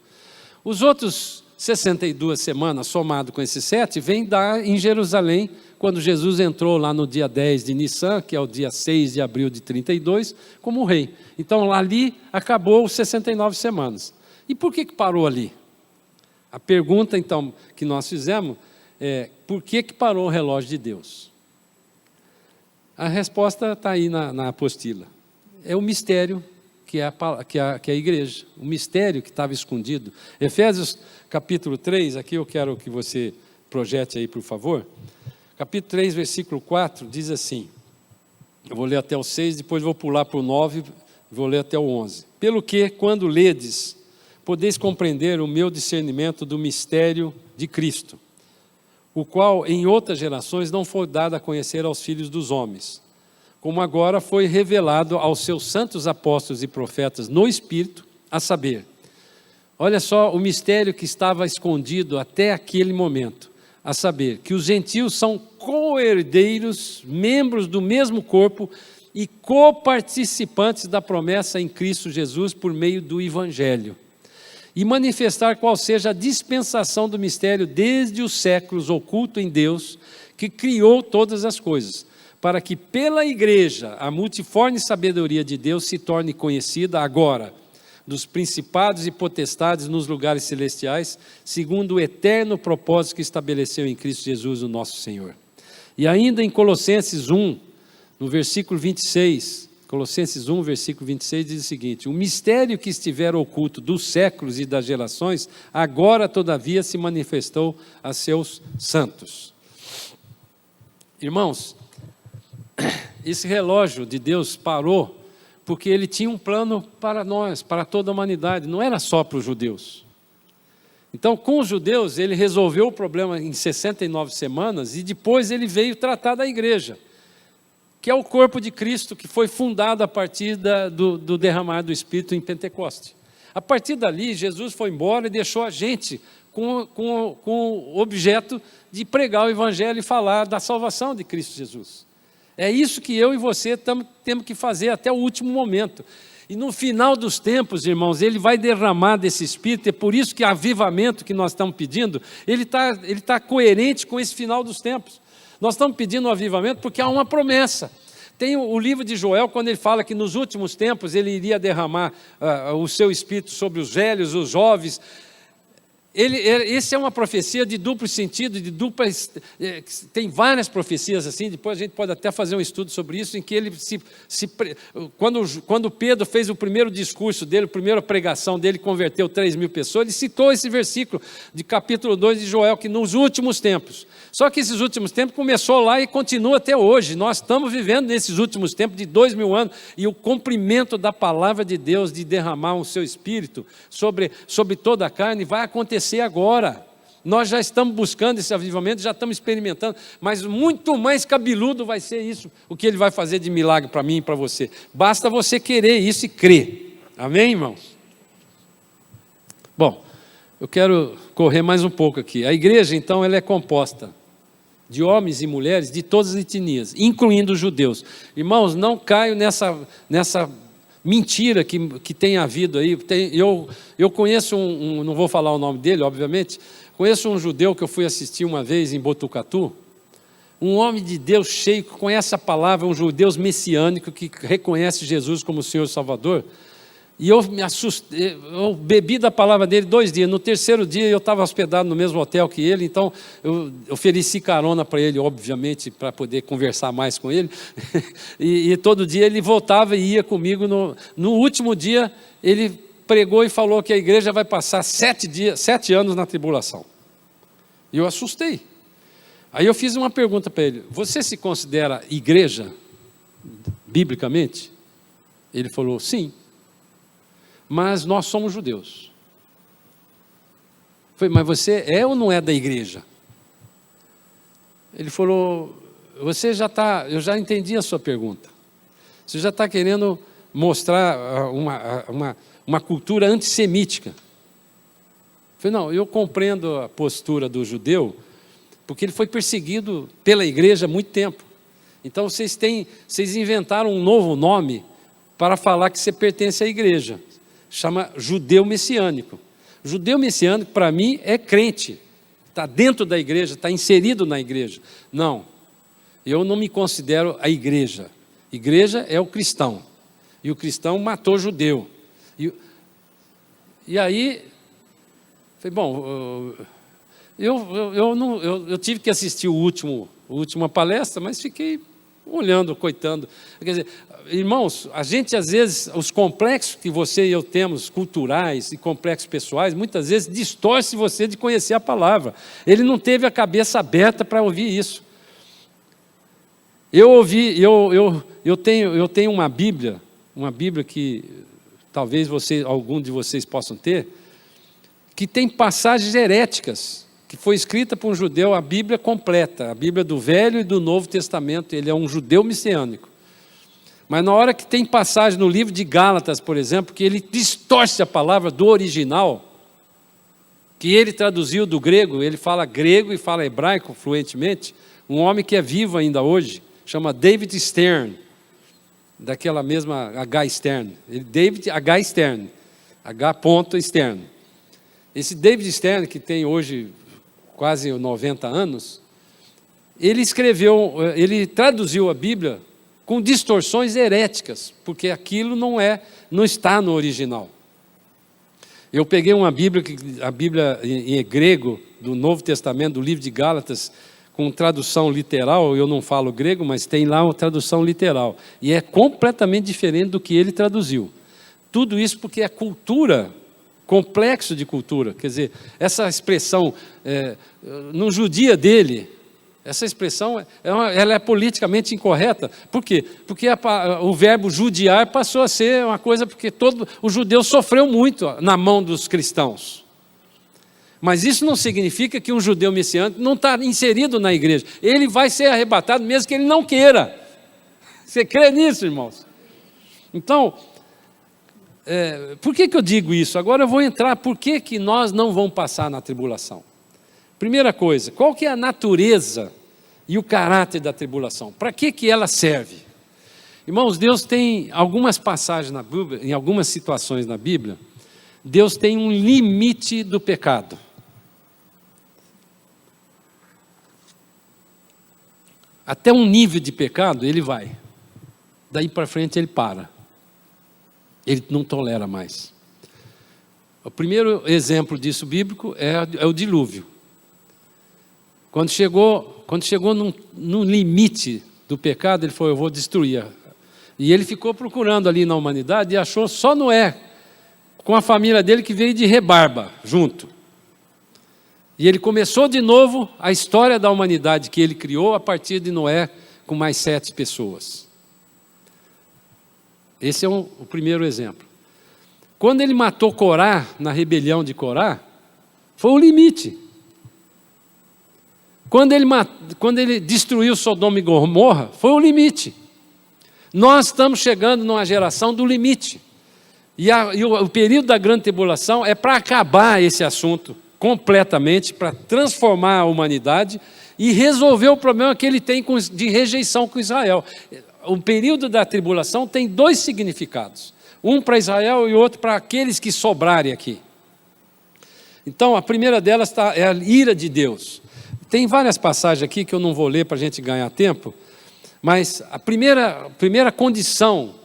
Os outros 62 semanas, somado com esses 7, vem dar em Jerusalém, quando Jesus entrou lá no dia 10 de Nissan, que é o dia 6 de abril de 32, como rei. Então, ali acabou os 69 semanas. E por que parou ali? A pergunta, então, que nós fizemos é: por que parou o relógio de Deus? A resposta está aí na apostila. É o mistério que é a igreja, o mistério que estava escondido. Efésios capítulo 3, aqui eu quero que você projete aí, por favor. Capítulo 3, versículo 4, diz assim, eu vou ler até o 6, depois vou pular para o 9, vou ler até o 11. Pelo que, quando ledes, podeis compreender o meu discernimento do mistério de Cristo, o qual em outras gerações não foi dado a conhecer aos filhos dos homens, como agora foi revelado aos seus santos apóstolos e profetas no Espírito, a saber, olha só o mistério que estava escondido até aquele momento, a saber, que os gentios são co-herdeiros, membros do mesmo corpo e coparticipantes da promessa em Cristo Jesus por meio do Evangelho, e manifestar qual seja a dispensação do mistério desde os séculos oculto em Deus, que criou todas as coisas, para que pela igreja a multiforme sabedoria de Deus se torne conhecida agora, dos principados e potestades nos lugares celestiais, segundo o eterno propósito que estabeleceu em Cristo Jesus, o nosso Senhor. E ainda em Colossenses 1, no versículo 26, Colossenses 1, versículo 26, diz o seguinte: o mistério que estiver oculto dos séculos e das gerações, agora todavia se manifestou a seus santos. Irmãos, esse relógio de Deus parou porque Ele tinha um plano para nós, para toda a humanidade, não era só para os judeus. Então, com os judeus, Ele resolveu o problema em 69 semanas e depois Ele veio tratar da igreja, que é o corpo de Cristo, que foi fundado a partir do derramar do Espírito em Pentecoste. A partir dali, Jesus foi embora e deixou a gente com o objeto de pregar o Evangelho e falar da salvação de Cristo Jesus. É isso que eu e você temos que fazer até o último momento. E no final dos tempos, irmãos, Ele vai derramar desse Espírito, é por isso que o avivamento que nós estamos pedindo, ele tá coerente com esse final dos tempos. Nós estamos pedindo um avivamento porque há uma promessa. Tem o livro de Joel, quando ele fala que nos últimos tempos Ele iria derramar o seu Espírito sobre os velhos, os jovens. Esse é uma profecia de duplo sentido, tem várias profecias assim, depois a gente pode até fazer um estudo sobre isso, em que ele quando Pedro fez o primeiro discurso dele, a primeira pregação dele, converteu 3.000 pessoas, ele citou esse versículo de capítulo 2 de Joel, que nos últimos tempos, só que esses últimos tempos começou lá e continua até hoje, nós estamos vivendo nesses últimos tempos de 2.000 anos, e o cumprimento da palavra de Deus, de derramar o seu Espírito sobre toda a carne, vai acontecer agora. Nós já estamos buscando esse avivamento, já estamos experimentando, mas muito mais cabeludo vai ser isso, o que Ele vai fazer de milagre para mim e para você. Basta você querer isso e crer. Amém, irmãos? Bom, eu quero correr mais um pouco aqui. A igreja, então, ela é composta de homens e mulheres de todas as etnias, incluindo os judeus. Irmãos, não caio nessa mentira que tem havido aí. Eu conheço não vou falar o nome dele, obviamente, conheço um judeu que eu fui assistir uma vez em Botucatu, um homem de Deus cheio, que conhece a palavra, um judeu messiânico, que reconhece Jesus como Senhor e Salvador, e eu me assustei, eu bebi da palavra dele 2 dias, no terceiro dia eu estava hospedado no mesmo hotel que ele, então eu ofereci carona para ele, obviamente, para poder conversar mais com ele, e todo dia ele voltava e ia comigo, no último dia ele pregou e falou que a igreja vai passar 7 anos na tribulação, e eu assustei. Aí eu fiz uma pergunta para ele: você se considera igreja, biblicamente? Ele falou: sim. Mas nós somos judeus. Falei: mas você é ou não é da igreja? Ele falou: eu já entendi a sua pergunta. Você já está querendo mostrar uma cultura antissemítica. Falei: não, eu compreendo a postura do judeu, porque ele foi perseguido pela igreja há muito tempo. Então vocês inventaram um novo nome para falar que você pertence à igreja. Chama judeu messiânico. Judeu messiânico, para mim, é crente. Está dentro da igreja, está inserido na igreja. Não, eu não me considero a igreja. Igreja é o cristão. E o cristão matou o judeu. E aí, falei: bom, eu tive que assistir a última palestra, mas fiquei olhando, coitando. Quer dizer, irmãos, a gente às vezes, os complexos que você e eu temos, culturais e complexos pessoais, muitas vezes distorce você de conhecer a palavra. Ele não teve a cabeça aberta para ouvir isso. Eu tenho uma Bíblia que talvez algum de vocês possam ter, que tem passagens heréticas, que foi escrita por um judeu, a Bíblia completa, a Bíblia do Velho e do Novo Testamento. Ele é um judeu messiânico. Mas na hora que tem passagem no livro de Gálatas, por exemplo, que ele distorce a palavra do original, que ele traduziu do grego, ele fala grego e fala hebraico fluentemente, um homem que é vivo ainda hoje, chama David Stern, daquela mesma H. Stern, David H. Stern, H. Stern. Esse David Stern, que tem hoje quase 90 anos, ele traduziu a Bíblia com distorções heréticas, porque aquilo não está no original. Eu peguei uma Bíblia, a Bíblia em grego, do Novo Testamento, do livro de Gálatas, com tradução literal. Eu não falo grego, mas tem lá uma tradução literal. E é completamente diferente do que ele traduziu. Tudo isso porque é cultura, complexo de cultura. Quer dizer, essa expressão, não judia dele, essa expressão ela é politicamente incorreta. Por quê? Porque o verbo judiar passou a ser uma coisa, porque todo o judeu sofreu muito na mão dos cristãos. Mas isso não significa que um judeu messiânico não está inserido na igreja. Ele vai ser arrebatado mesmo que ele não queira. Você crê nisso, irmãos? Então, por que eu digo isso? Agora eu vou entrar, por que nós não vamos passar na tribulação? Primeira coisa, qual que é a natureza e o caráter da tribulação? Para que ela serve? Irmãos, Deus tem algumas passagens na Bíblia, em algumas situações na Bíblia, Deus tem um limite do pecado. Até um nível de pecado ele vai. Daí para frente ele para. Ele não tolera mais. O primeiro exemplo disso bíblico é o dilúvio. Quando chegou num limite do pecado, ele falou, eu vou destruir. E ele ficou procurando ali na humanidade e achou só Noé, com a família dele que veio de rebarba, junto. E ele começou de novo a história da humanidade que ele criou a partir de Noé, com mais 7 pessoas. Esse é o primeiro exemplo. Quando ele matou Corá, na rebelião de Corá, foi o limite. Quando ele destruiu Sodoma e Gomorra, foi o limite. Nós estamos chegando numa geração do limite. E o período da grande tribulação é para acabar esse assunto completamente, para transformar a humanidade e resolver o problema que ele tem de rejeição com Israel. O período da tribulação tem 2 significados. Um para Israel e outro para aqueles que sobrarem aqui. Então, a primeira delas é a ira de Deus. Tem várias passagens aqui que eu não vou ler para a gente ganhar tempo, mas a primeira condição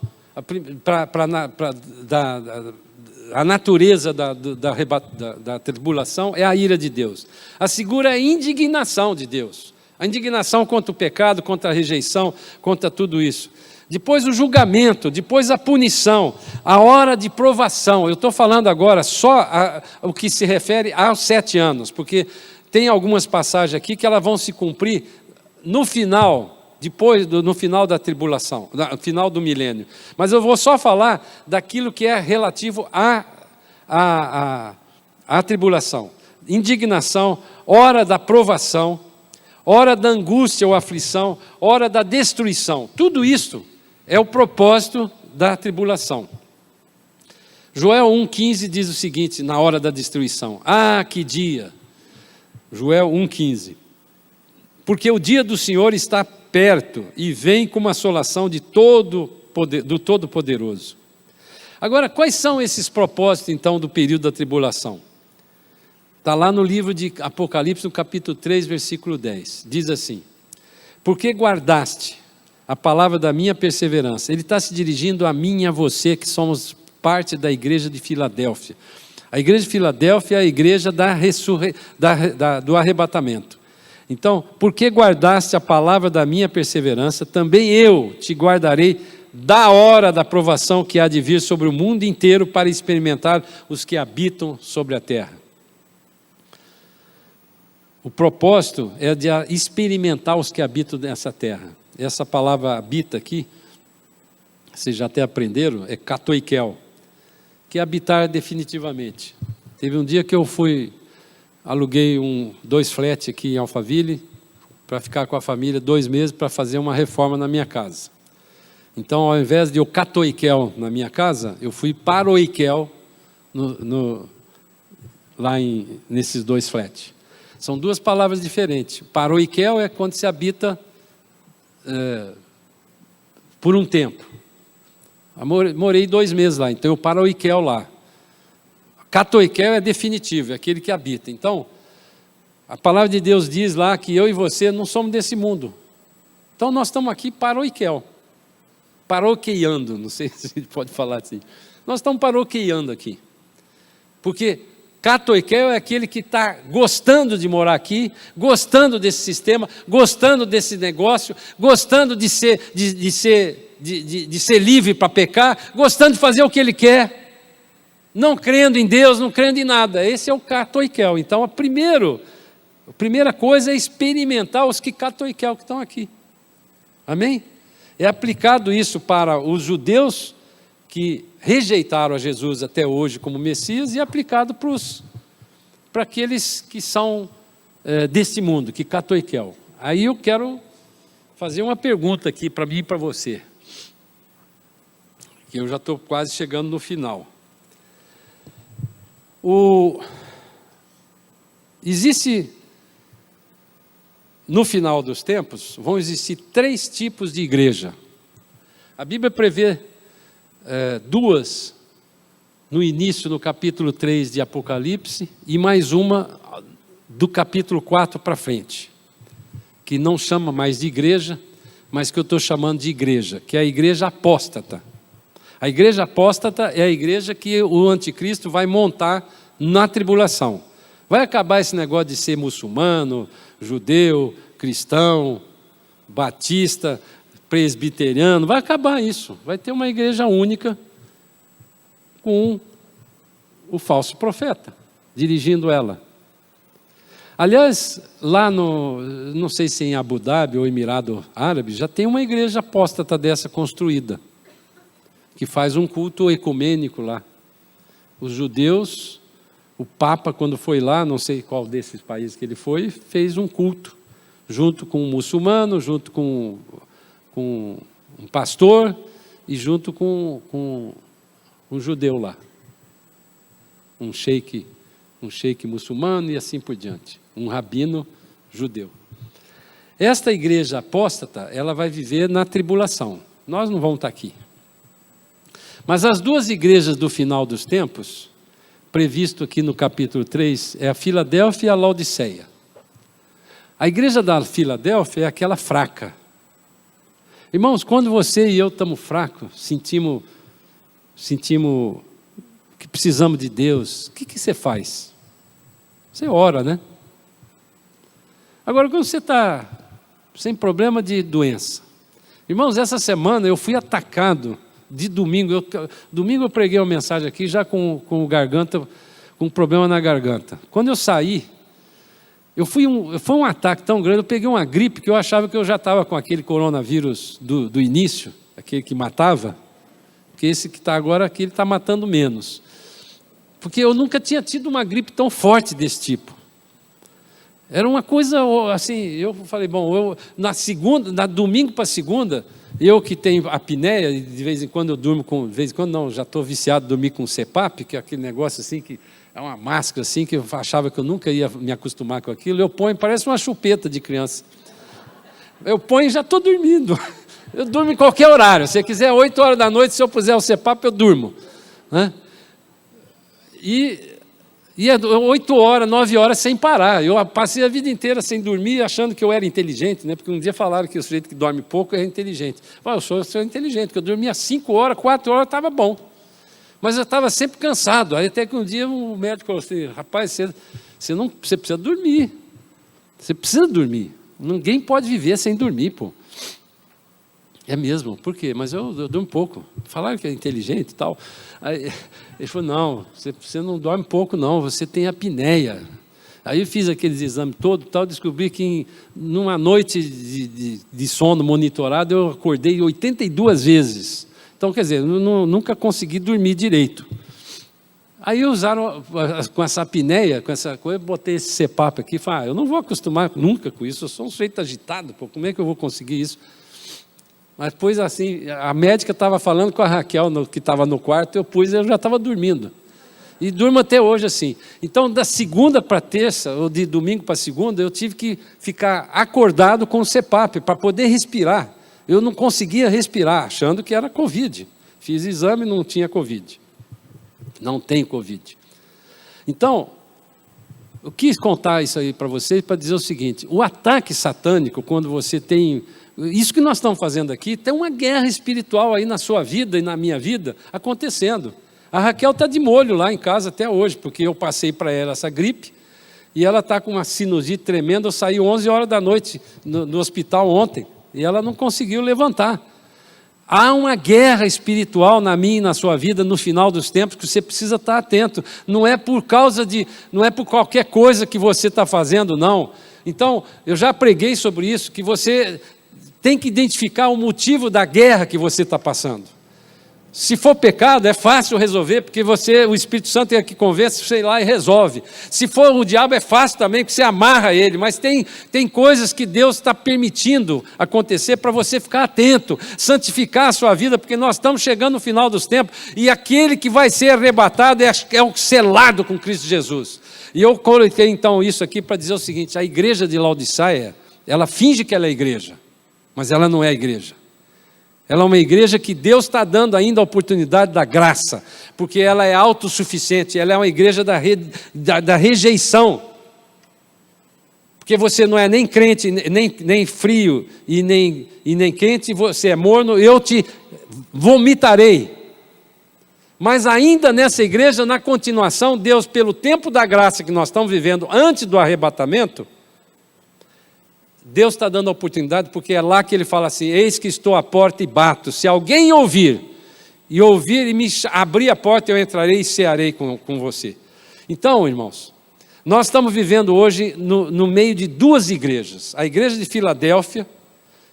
a natureza da tribulação é a ira de Deus. A segunda é a indignação de Deus. A indignação contra o pecado, contra a rejeição, contra tudo isso. Depois o julgamento, depois a punição, a hora de provação. Eu estou falando agora só o que se refere aos 7 anos, porque tem algumas passagens aqui que elas vão se cumprir no final, no final da tribulação, no final do milênio. Mas eu vou só falar daquilo que é relativo à tribulação. Indignação, hora da provação, hora da angústia ou aflição, hora da destruição. Tudo isso é o propósito da tribulação. Joel 1,15 diz o seguinte, na hora da destruição. Ah, que dia! Joel 1,15. Porque o dia do Senhor está perto e vem com uma assolação do Todo-Poderoso. Agora, quais são esses propósitos, então, do período da tribulação? Está lá no livro de Apocalipse, no capítulo 3, versículo 10. Diz assim, porque guardaste a palavra da minha perseverança. Ele está se dirigindo a mim e a você, que somos parte da igreja de Filadélfia. A igreja de Filadélfia é a igreja do arrebatamento. Então, porque guardaste a palavra da minha perseverança, também eu te guardarei da hora da provação que há de vir sobre o mundo inteiro para experimentar os que habitam sobre a terra. O propósito é de experimentar os que habitam nessa terra. Essa palavra habita aqui, vocês já até aprenderam, é katoikel, que é habitar definitivamente. Teve um dia que eu aluguei 2 flats aqui em Alphaville, para ficar com a família 2 meses, para fazer uma reforma na minha casa. Então, ao invés de eu katoikel na minha casa, eu fui paroikel lá nesses 2 flats. São 2 palavras diferentes. Paroikel é quando se habita por um tempo. Morei 2 meses lá, então eu paroikel lá. Katoikel é definitivo, é aquele que habita. Então, a palavra de Deus diz lá que eu e você não somos desse mundo. Então nós estamos aqui paroikel. Paroqueando, não sei se a gente pode falar assim. Nós estamos paroqueando aqui. Porque catoikel é aquele que está gostando de morar aqui, gostando desse sistema, gostando desse negócio, gostando de ser livre para pecar, gostando de fazer o que ele quer, não crendo em Deus, não crendo em nada. Esse é o catoikel. Então, a primeira coisa é experimentar os que catoikel que estão aqui. Amém? É aplicado isso para os judeus que rejeitaram a Jesus até hoje como Messias, e aplicado para aqueles que são desse mundo, que catoikel. Aí eu quero fazer uma pergunta aqui para mim e para você, que eu já estou quase chegando no final. Existe, no final dos tempos, vão existir 3 tipos de igreja. A Bíblia prevê 2 no início, no capítulo 3 de Apocalipse, e mais uma do capítulo 4 para frente, que não chama mais de igreja, mas que eu estou chamando de igreja, que é a igreja apóstata. A igreja apóstata é a igreja que o anticristo vai montar na tribulação. Vai acabar esse negócio de ser muçulmano, judeu, cristão, batista, presbiteriano, vai acabar isso. Vai ter uma igreja única com o falso profeta dirigindo ela. Aliás, lá não sei se em Abu Dhabi ou Emirado Árabe, já tem uma igreja apóstata dessa construída, que faz um culto ecumênico lá. Os judeus, o Papa, quando foi lá, não sei qual desses países que ele foi, fez um culto, junto com um muçulmano, junto com um pastor e junto com um judeu lá. Um sheik muçulmano e assim por diante. Um rabino judeu. Esta igreja apóstata, ela vai viver na tribulação. Nós não vamos estar aqui. Mas as 2 igrejas do final dos tempos, previsto aqui no capítulo 3, é a Filadélfia e a Laodiceia. A igreja da Filadélfia é aquela fraca. Irmãos, quando você e eu estamos fracos, sentimos que precisamos de Deus, o que você faz? Você ora, né? Agora, quando você está sem problema de doença. Irmãos, essa semana eu fui atacado de domingo. Domingo eu preguei uma mensagem aqui já com garganta, com problema na garganta. Quando eu saí, foi um ataque tão grande, eu peguei uma gripe que eu achava que eu já estava com aquele coronavírus do início, aquele que matava, porque esse que está agora aqui, ele está matando menos. Porque eu nunca tinha tido uma gripe tão forte desse tipo. Era uma coisa assim, eu falei, bom, na domingo para segunda, eu que tenho apneia, de vez em quando eu durmo com, de vez em quando não, já estou viciado em dormir com CPAP, que é aquele negócio assim, que é uma máscara assim, que eu achava que eu nunca ia me acostumar com aquilo, eu ponho, parece uma chupeta de criança. Eu ponho e já estou dormindo. Eu durmo em qualquer horário, se quiser 8 horas da noite, se eu puser o CPAP, eu durmo. Né? E é 8 horas, 9 horas sem parar. Eu passei a vida inteira sem dormir, achando que eu era inteligente, né? Porque um dia falaram que o sujeito que dorme pouco é inteligente. Eu sou inteligente, porque eu dormia 5 horas, 4 horas, estava bom. Mas eu estava sempre cansado. Aí até que um dia o médico falou assim, rapaz, você precisa dormir. Você precisa dormir. Ninguém pode viver sem dormir, pô. É mesmo, por quê? Mas eu durmo pouco. Falaram que é inteligente e tal. Aí, ele falou, não, você não dorme pouco não, você tem apneia. Aí eu fiz aqueles exames todos, tal, descobri que numa noite de sono monitorado, eu acordei 82 vezes. Então, quer dizer, nunca consegui dormir direito. Aí usaram, com essa apneia, com essa coisa, botei esse CPAP aqui e falei, eu não vou acostumar nunca com isso, eu sou um sujeito agitado, pô, como é que eu vou conseguir isso? Mas depois assim, a médica estava falando com a Raquel, que estava no quarto, eu já estava dormindo. E durmo até hoje assim. Então, da segunda para terça, ou de domingo para segunda, eu tive que ficar acordado com o CPAP, para poder respirar. Eu não conseguia respirar, achando que era Covid. Fiz exame e não tinha Covid. Não tem Covid. Então, eu quis contar isso aí para vocês, para dizer o seguinte, o ataque satânico, quando você tem... Isso que nós estamos fazendo aqui, tem uma guerra espiritual aí na sua vida e na minha vida acontecendo. A Raquel está de molho lá em casa até hoje, porque eu passei para ela essa gripe, e ela está com uma sinusite tremenda. Eu saí 11 horas da noite no hospital ontem, e ela não conseguiu levantar. Há uma guerra espiritual na minha e na sua vida no final dos tempos que você precisa estar atento. Não é por qualquer coisa que você está fazendo, não. Então, eu já preguei sobre isso, que você tem que identificar o motivo da guerra que você está passando. Se for pecado, é fácil resolver, porque o Espírito Santo é que convence, sei lá, e resolve. Se for o diabo, é fácil também, porque você amarra ele. Mas tem coisas que Deus está permitindo acontecer para você ficar atento, santificar a sua vida, porque nós estamos chegando no final dos tempos, e aquele que vai ser arrebatado é o selado com Cristo Jesus. E eu coloquei então isso aqui para dizer o seguinte: a igreja de Laodiceia, ela finge que ela é igreja, mas ela não é igreja. Ela é uma igreja que Deus está dando ainda a oportunidade da graça, porque ela é autossuficiente, ela é uma igreja da rejeição. Porque você não é nem crente, nem frio e nem quente, você é morno, eu te vomitarei. Mas ainda nessa igreja, na continuação, Deus, pelo tempo da graça que nós estamos vivendo antes do arrebatamento, Deus está dando a oportunidade, porque é lá que Ele fala assim: eis que estou à porta e bato, se alguém ouvir e me abrir a porta, eu entrarei e cearei com você. Então, irmãos, nós estamos vivendo hoje no meio de duas igrejas, a igreja de Filadélfia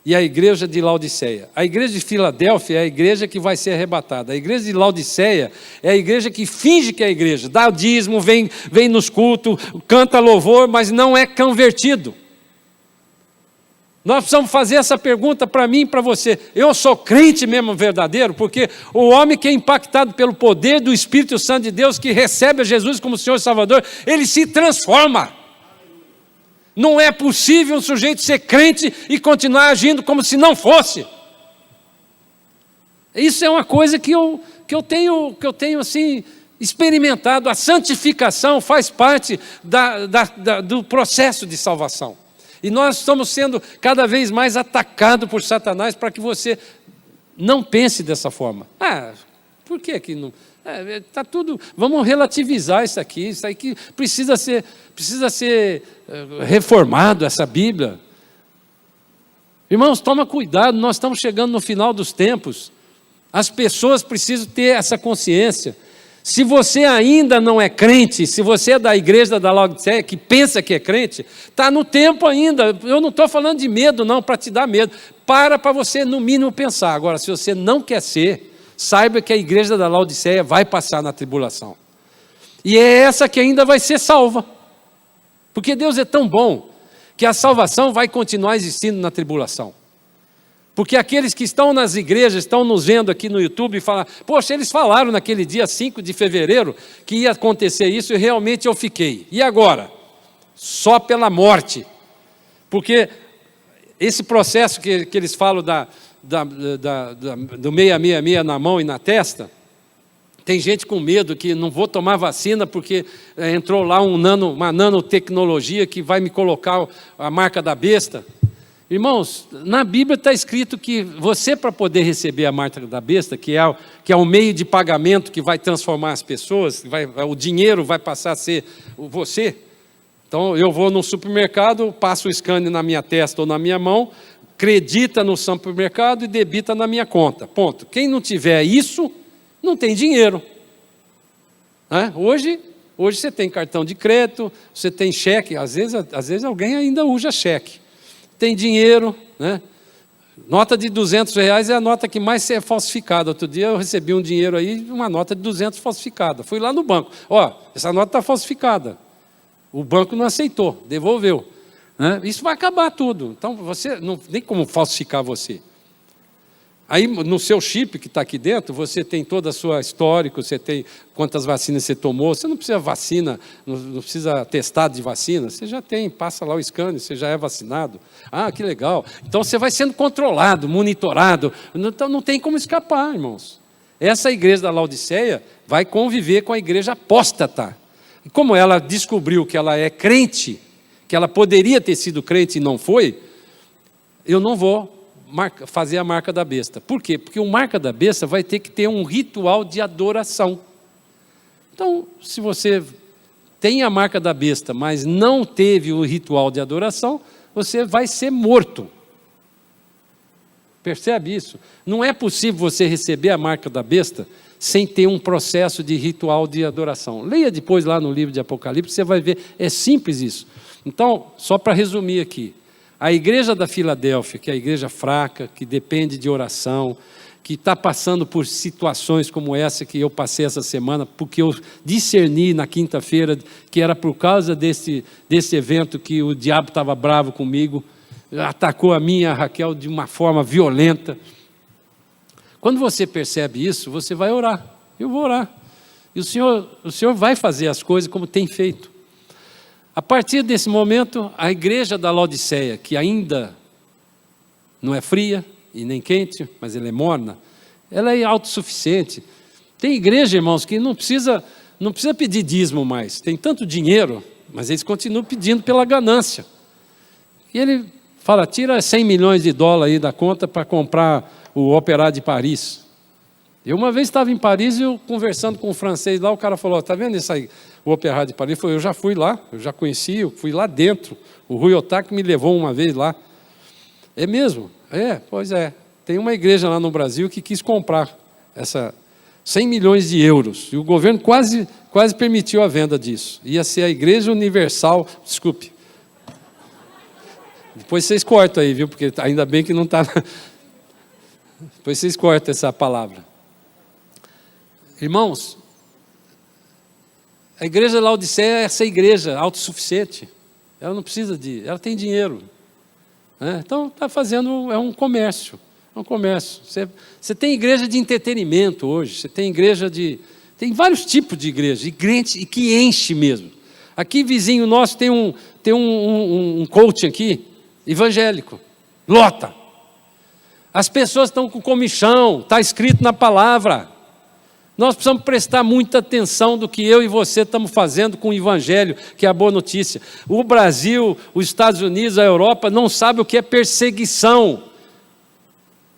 e a igreja de Laodiceia. A igreja de Filadélfia é a igreja que vai ser arrebatada. A igreja de Laodiceia é a igreja que finge que é a igreja, dá o dízimo, vem nos cultos, canta louvor, mas não é convertido. Nós precisamos fazer essa pergunta para mim e para você: eu sou crente mesmo verdadeiro? Porque o homem que é impactado pelo poder do Espírito Santo de Deus, que recebe a Jesus como Senhor e Salvador, ele se transforma. Não é possível um sujeito ser crente e continuar agindo como se não fosse. Isso é uma coisa que eu tenho assim experimentado. A santificação faz parte do processo de salvação. E nós estamos sendo cada vez mais atacados por Satanás para que você não pense dessa forma. Por que não? Tá tudo, vamos relativizar isso aqui que precisa ser reformado, essa Bíblia. Irmãos, toma cuidado, nós estamos chegando no final dos tempos. As pessoas precisam ter essa consciência. Se você ainda não é crente, se você é da igreja da Laodiceia, que pensa que é crente, está no tempo ainda. Eu não estou falando de medo não, para te dar medo. Para você no mínimo pensar. Agora, se você não quer ser, saiba que a igreja da Laodiceia vai passar na tribulação. E é essa que ainda vai ser salva. Porque Deus é tão bom, que a salvação vai continuar existindo na tribulação. Porque aqueles que estão nas igrejas, estão nos vendo aqui no YouTube e falam: poxa, eles falaram naquele dia 5 de fevereiro que ia acontecer isso, e realmente eu fiquei. E agora? Só pela morte. Porque esse processo que eles falam do 666 na mão e na testa, tem gente com medo que não vou tomar vacina porque entrou lá uma nanotecnologia que vai me colocar a marca da besta. Irmãos, na Bíblia está escrito que você, para poder receber a marca da besta, que é o meio de pagamento que vai transformar as pessoas, o dinheiro vai passar a ser você. Então, eu vou no supermercado, passo o scanner na minha testa ou na minha mão, acredita no supermercado e debita na minha conta. Ponto. Quem não tiver isso, não tem dinheiro. Hoje você tem cartão de crédito, você tem cheque, às vezes alguém ainda usa cheque. Tem dinheiro, né? Nota de R$200 é a nota que mais é falsificada. Outro dia eu recebi um dinheiro aí, uma nota de 200 falsificada. Fui lá no banco: essa nota está falsificada. O banco não aceitou, devolveu. Né? Isso vai acabar tudo. Então você não tem como falsificar você. Aí no seu chip que está aqui dentro, você tem toda a sua histórico, você tem quantas vacinas você tomou. Você não precisa vacina, não precisa atestado de vacina, você já tem, passa lá o scanner, você já é vacinado. Que legal. Então você vai sendo controlado, monitorado, então não tem como escapar, irmãos. Essa igreja da Laodiceia vai conviver com a igreja apóstata. E como ela descobriu que ela é crente, que ela poderia ter sido crente e não foi, eu não vou fazer a marca da besta. Por quê? Porque o marca da besta vai ter que ter um ritual de adoração. Então, se você tem a marca da besta, mas não teve o ritual de adoração, você vai ser morto. Percebe isso? Não é possível você receber a marca da besta sem ter um processo de ritual de adoração. Leia depois lá no livro de Apocalipse, você vai ver, é simples isso. Então, só para resumir aqui, a igreja da Filadélfia, que é a igreja fraca, que depende de oração, que está passando por situações como essa que eu passei essa semana, porque eu discerni na quinta-feira que era por causa desse evento que o diabo estava bravo comigo, atacou a mim e a Raquel de uma forma violenta. Quando você percebe isso, você vai orar. Eu vou orar. E o Senhor vai fazer as coisas como tem feito. A partir desse momento, a igreja da Laodiceia, que ainda não é fria e nem quente, mas ela é morna, ela é autossuficiente. Tem igreja, irmãos, que não precisa pedir dízimo mais. Tem tanto dinheiro, mas eles continuam pedindo pela ganância. E ele fala, tira 100 milhões de dólares aí da conta para comprar o Opéra de Paris. Eu uma vez estava em Paris e eu conversando com um francês lá, o cara falou, está vendo isso aí, o Opéra de Paris? Eu já fui lá, eu já conheci, eu fui lá dentro. O Rui Otaque me levou uma vez lá. É mesmo? Pois é. Tem uma igreja lá no Brasil que quis comprar 100 milhões de euros. E o governo quase permitiu a venda disso. Ia ser a Igreja Universal, desculpe. Depois vocês cortam aí, viu? Porque ainda bem que não está... Depois vocês cortam essa palavra. Irmãos, a igreja de Laodiceia é essa igreja autossuficiente. Ela não precisa ela tem dinheiro. Né? Então, está fazendo, é um comércio. Você tem igreja de entretenimento hoje, você tem igreja tem vários tipos de igreja, e que enche mesmo. Aqui, vizinho nosso, tem um coach aqui, evangélico, lota. As pessoas estão com comichão, está escrito na palavra. Nós precisamos prestar muita atenção do que eu e você estamos fazendo com o evangelho, que é a boa notícia. O Brasil, os Estados Unidos, a Europa não sabem o que é perseguição.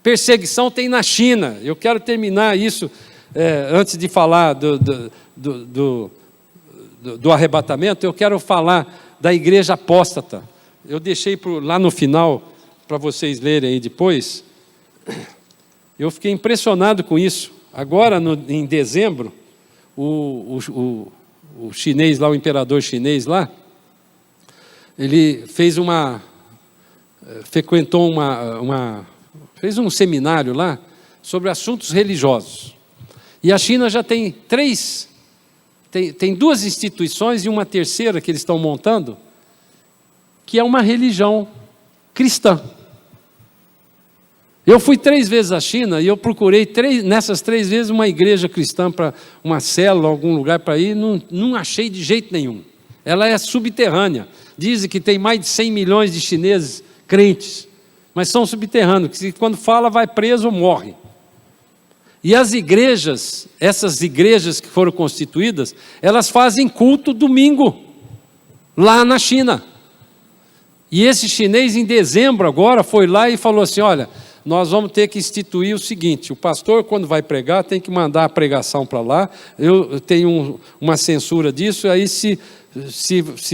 Perseguição tem na China. Eu quero terminar isso antes de falar do arrebatamento. Eu quero falar da igreja apóstata. Eu deixei lá no final para vocês lerem aí depois. Eu fiquei impressionado com isso. Agora, em dezembro, o chinês lá, o imperador chinês lá, ele fez frequentou fez um seminário lá sobre assuntos religiosos. E a China já tem tem 2 instituições e uma terceira que eles estão montando, que é uma religião cristã. Eu fui 3 vezes à China e eu procurei nessas 3 vezes uma igreja cristã, para uma célula, algum lugar para ir, não achei de jeito nenhum. Ela é subterrânea. Dizem que tem mais de 100 milhões de chineses crentes, mas são subterrâneos, que quando fala vai preso ou morre. E as igrejas, essas igrejas que foram constituídas, elas fazem culto domingo, lá na China. E esse chinês, em dezembro agora, foi lá e falou assim, olha, nós vamos ter que instituir o seguinte, o pastor, quando vai pregar, tem que mandar a pregação para lá, eu tenho uma censura disso, aí se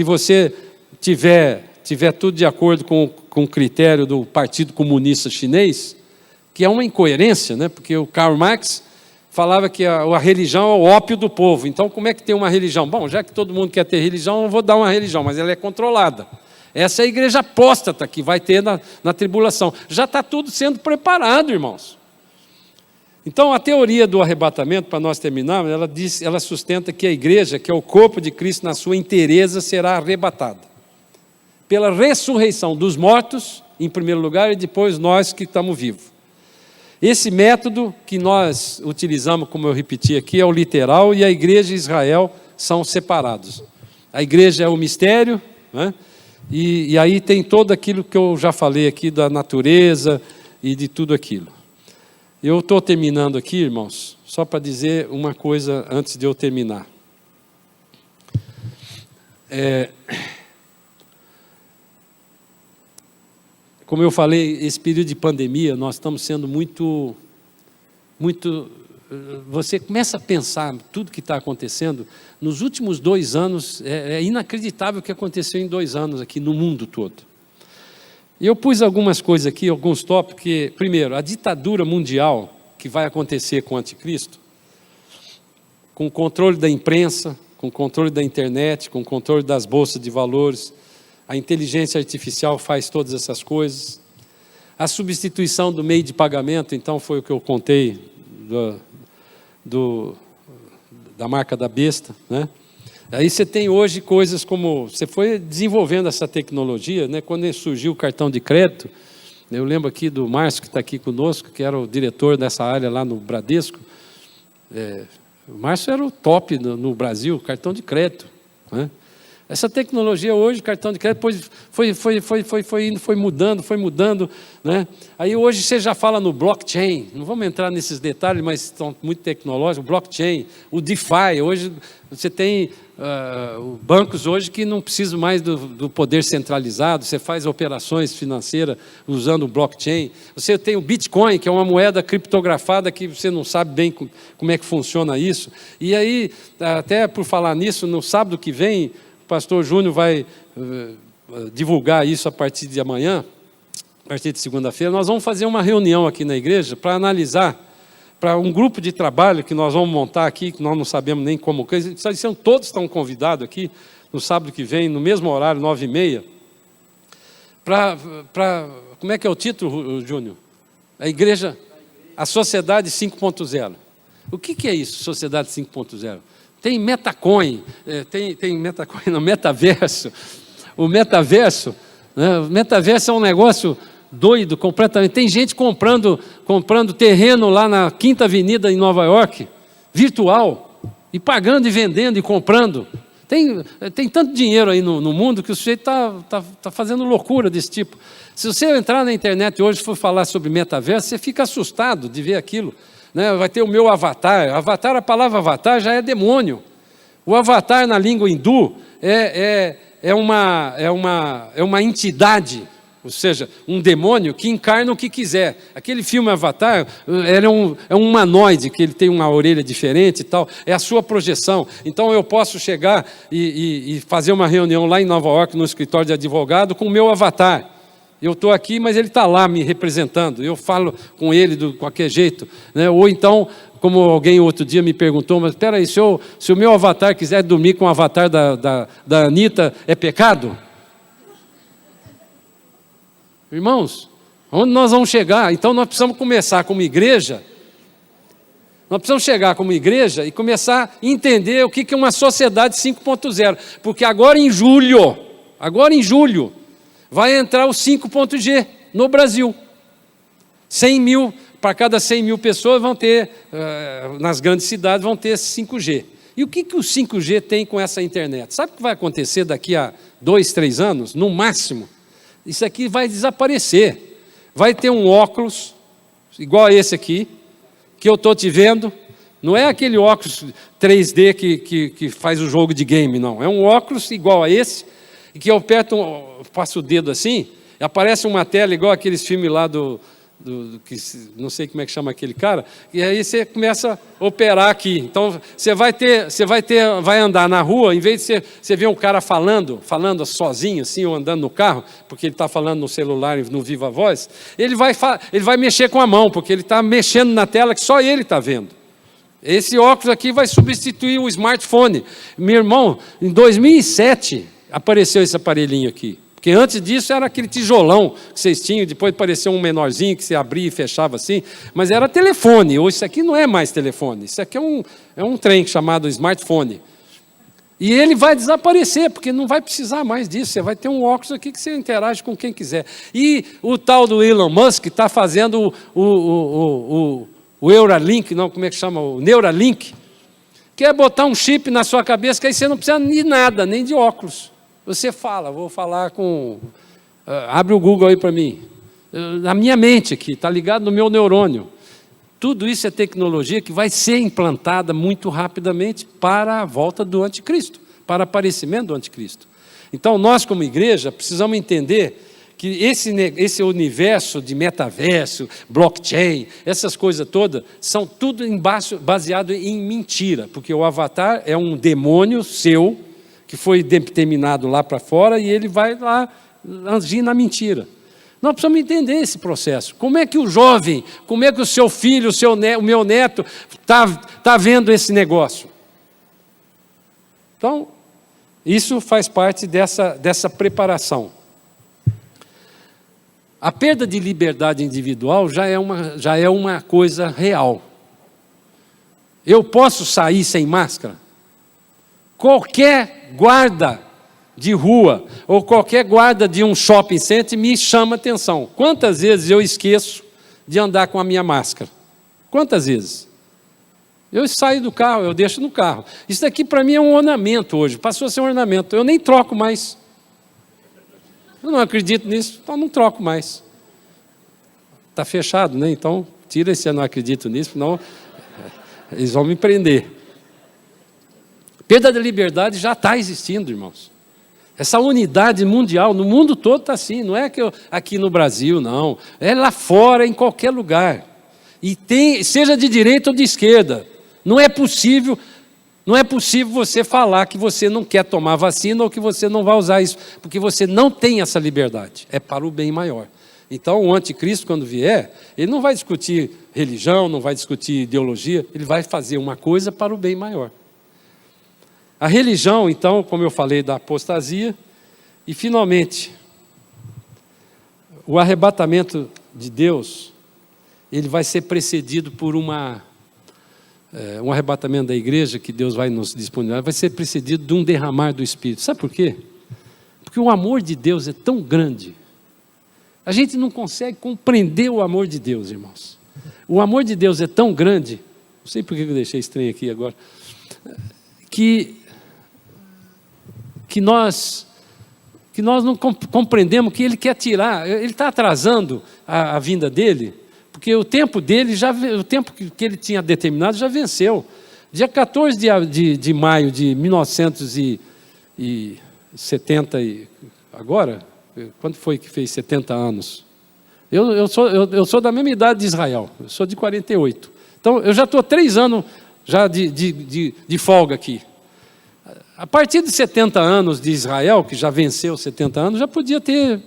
você tiver tudo de acordo com o critério do Partido Comunista Chinês, que é uma incoerência, né? Porque o Karl Marx falava que a religião é o ópio do povo, então como é que tem uma religião? Bom, já que todo mundo quer ter religião, eu vou dar uma religião, mas ela é controlada. Essa é a igreja apóstata que vai ter na tribulação. Já está tudo sendo preparado, irmãos. Então, a teoria do arrebatamento, para nós terminarmos, ela sustenta que a igreja, que é o corpo de Cristo na sua inteireza, será arrebatada. Pela ressurreição dos mortos, em primeiro lugar, e depois nós que estamos vivos. Esse método que nós utilizamos, como eu repeti aqui, é o literal, e a igreja e Israel são separados. A igreja é o mistério, né? E aí tem todo aquilo que eu já falei aqui da natureza e de tudo aquilo. Eu estou terminando aqui, irmãos, só para dizer uma coisa antes de eu terminar. Como eu falei, esse período de pandemia, nós estamos sendo muito você começa a pensar tudo que está acontecendo, nos últimos 2 anos, é inacreditável o que aconteceu em 2 anos aqui no mundo todo. E eu pus algumas coisas aqui, alguns tópicos, que, primeiro, a ditadura mundial que vai acontecer com o anticristo, com o controle da imprensa, com o controle da internet, com o controle das bolsas de valores, a inteligência artificial faz todas essas coisas. A substituição do meio de pagamento, então foi o que eu contei da marca da besta, né? Aí você tem hoje coisas como, você foi desenvolvendo essa tecnologia, né? Quando surgiu o cartão de crédito, eu lembro aqui do Márcio, que está aqui conosco, que era o diretor dessa área lá no Bradesco. O Márcio era o top no Brasil, cartão de crédito, né? Essa tecnologia hoje, cartão de crédito, depois foi mudando, né? Aí hoje você já fala no blockchain, não vamos entrar nesses detalhes, mas estão muito tecnológicos, o blockchain, o DeFi, hoje você tem bancos hoje que não precisam mais do poder centralizado, você faz operações financeiras usando o blockchain, você tem o Bitcoin, que é uma moeda criptografada que você não sabe bem como é que funciona isso, e aí, até por falar nisso, no sábado que vem, o pastor Júnior vai divulgar isso a partir de amanhã, a partir de segunda-feira, nós vamos fazer uma reunião aqui na igreja para analisar, para um grupo de trabalho que nós vamos montar aqui, que nós não sabemos nem como, todos estão convidados aqui, no sábado que vem, no mesmo horário, 9h30, como é que é o título, Júnior? A Sociedade 5.0. O que é isso, Sociedade 5.0? Tem Metacoin, tem Metacoin, não, metaverso. O metaverso, né? O metaverso é um negócio doido completamente. Tem gente comprando terreno lá na 5ª Avenida em Nova York, virtual, e pagando e vendendo e comprando. Tem tanto dinheiro aí no mundo que o sujeito está fazendo loucura desse tipo. Se você entrar na internet hoje e for falar sobre metaverso, você fica assustado de ver aquilo. Né? Vai ter o meu avatar. A palavra avatar já é demônio. O avatar na língua hindu é uma entidade, ou seja, um demônio que encarna o que quiser. Aquele filme Avatar é um humanoide, que ele tem uma orelha diferente e tal, é a sua projeção. Então eu posso chegar e fazer uma reunião lá em Nova York, no escritório de advogado, com o meu avatar. Eu estou aqui, mas ele está lá me representando. Eu falo com ele de qualquer jeito, né? Ou então, como alguém outro dia me perguntou, mas espera aí, se o meu avatar quiser dormir com o avatar da Anitta, é pecado? Irmãos, onde nós vamos chegar? Então nós precisamos começar como igreja. Nós precisamos chegar como igreja e começar a entender o que é uma sociedade 5.0. Porque agora em julho, vai entrar o 5.G no Brasil. 100 mil, para cada 100 mil pessoas vão ter, nas grandes cidades, vão ter 5G. E o que o 5G tem com essa internet? Sabe o que vai acontecer daqui a 2, 3 anos, no máximo? Isso aqui vai desaparecer. Vai ter um óculos, igual a esse aqui, que eu estou te vendo. Não é aquele óculos 3D que faz o jogo de game, não. É um óculos igual a esse, e que eu passo o dedo assim, e aparece uma tela igual aqueles filmes lá que não sei como é que chama aquele cara, e aí você começa a operar aqui. Então você vai andar na rua, em vez de você ver um cara falando sozinho assim, ou andando no carro, porque ele está falando no celular e no viva voz, ele vai mexer com a mão, porque ele está mexendo na tela que só ele está vendo. Esse óculos aqui vai substituir o smartphone. Meu irmão, em 2007 apareceu esse aparelhinho aqui. Porque antes disso era aquele tijolão que vocês tinham, depois apareceu um menorzinho que você abria e fechava assim, mas era telefone. Hoje isso aqui não é mais telefone, isso aqui é um trem chamado smartphone. E ele vai desaparecer, porque não vai precisar mais disso, você vai ter um óculos aqui que você interage com quem quiser. E o tal do Elon Musk está fazendo o Neuralink, não, como é que chama? O Neuralink, que é botar um chip na sua cabeça, que aí você não precisa de nada, nem de óculos. Você fala, vou falar com... abre o Google aí para mim. Na minha mente aqui, está ligado no meu neurônio. Tudo isso é tecnologia que vai ser implantada muito rapidamente para a volta do anticristo, para o aparecimento do anticristo. Então, nós como igreja precisamos entender que esse universo de metaverso, blockchain, essas coisas todas, são tudo baseado em mentira, porque o avatar é um demônio seu, que foi determinado lá para fora, e ele vai lá agir na mentira. Nós precisamos entender esse processo. Como é que o jovem, como é que o seu filho, o meu neto, está vendo esse negócio? Então, isso faz parte dessa preparação. A perda de liberdade individual já é uma coisa real. Eu posso sair sem máscara? Qualquer guarda de rua ou qualquer guarda de um shopping center me chama atenção. Quantas vezes eu esqueço de andar com a minha máscara? Quantas vezes? Eu saio do carro, eu deixo no carro. Isso daqui para mim é um ornamento hoje, passou a ser um ornamento. Eu nem troco mais. Eu não acredito nisso, então não troco mais. Está fechado, né? Então tira esse eu não acredito nisso, senão eles vão me prender. Perda da liberdade já está existindo, irmãos. Essa unidade mundial, no mundo todo está assim, não é que aqui no Brasil, não. É lá fora, em qualquer lugar. E seja de direita ou de esquerda. Não é possível você falar que você não quer tomar vacina ou que você não vai usar isso, porque você não tem essa liberdade. É para o bem maior. Então, o anticristo, quando vier, ele não vai discutir religião, não vai discutir ideologia, ele vai fazer uma coisa para o bem maior. A religião, então, como eu falei, da apostasia, e finalmente, o arrebatamento de Deus, ele vai ser precedido por um arrebatamento da igreja, que Deus vai nos disponibilizar, vai ser precedido de um derramar do Espírito. Sabe por quê? Porque o amor de Deus é tão grande, a gente não consegue compreender o amor de Deus, irmãos. O amor de Deus é tão grande, não sei por que eu deixei esse trem aqui agora, que nós não compreendemos que Ele quer tirar, Ele está atrasando a vinda dele, porque o tempo dele, o tempo que Ele tinha determinado já venceu. Dia 14 de maio de 1970, agora, quando foi que fez 70 anos? Eu sou da mesma idade de Israel, eu sou de 48. Então, eu já estou 3 anos já de folga aqui. A partir de 70 anos de Israel, que já venceu 70 anos, já podia ter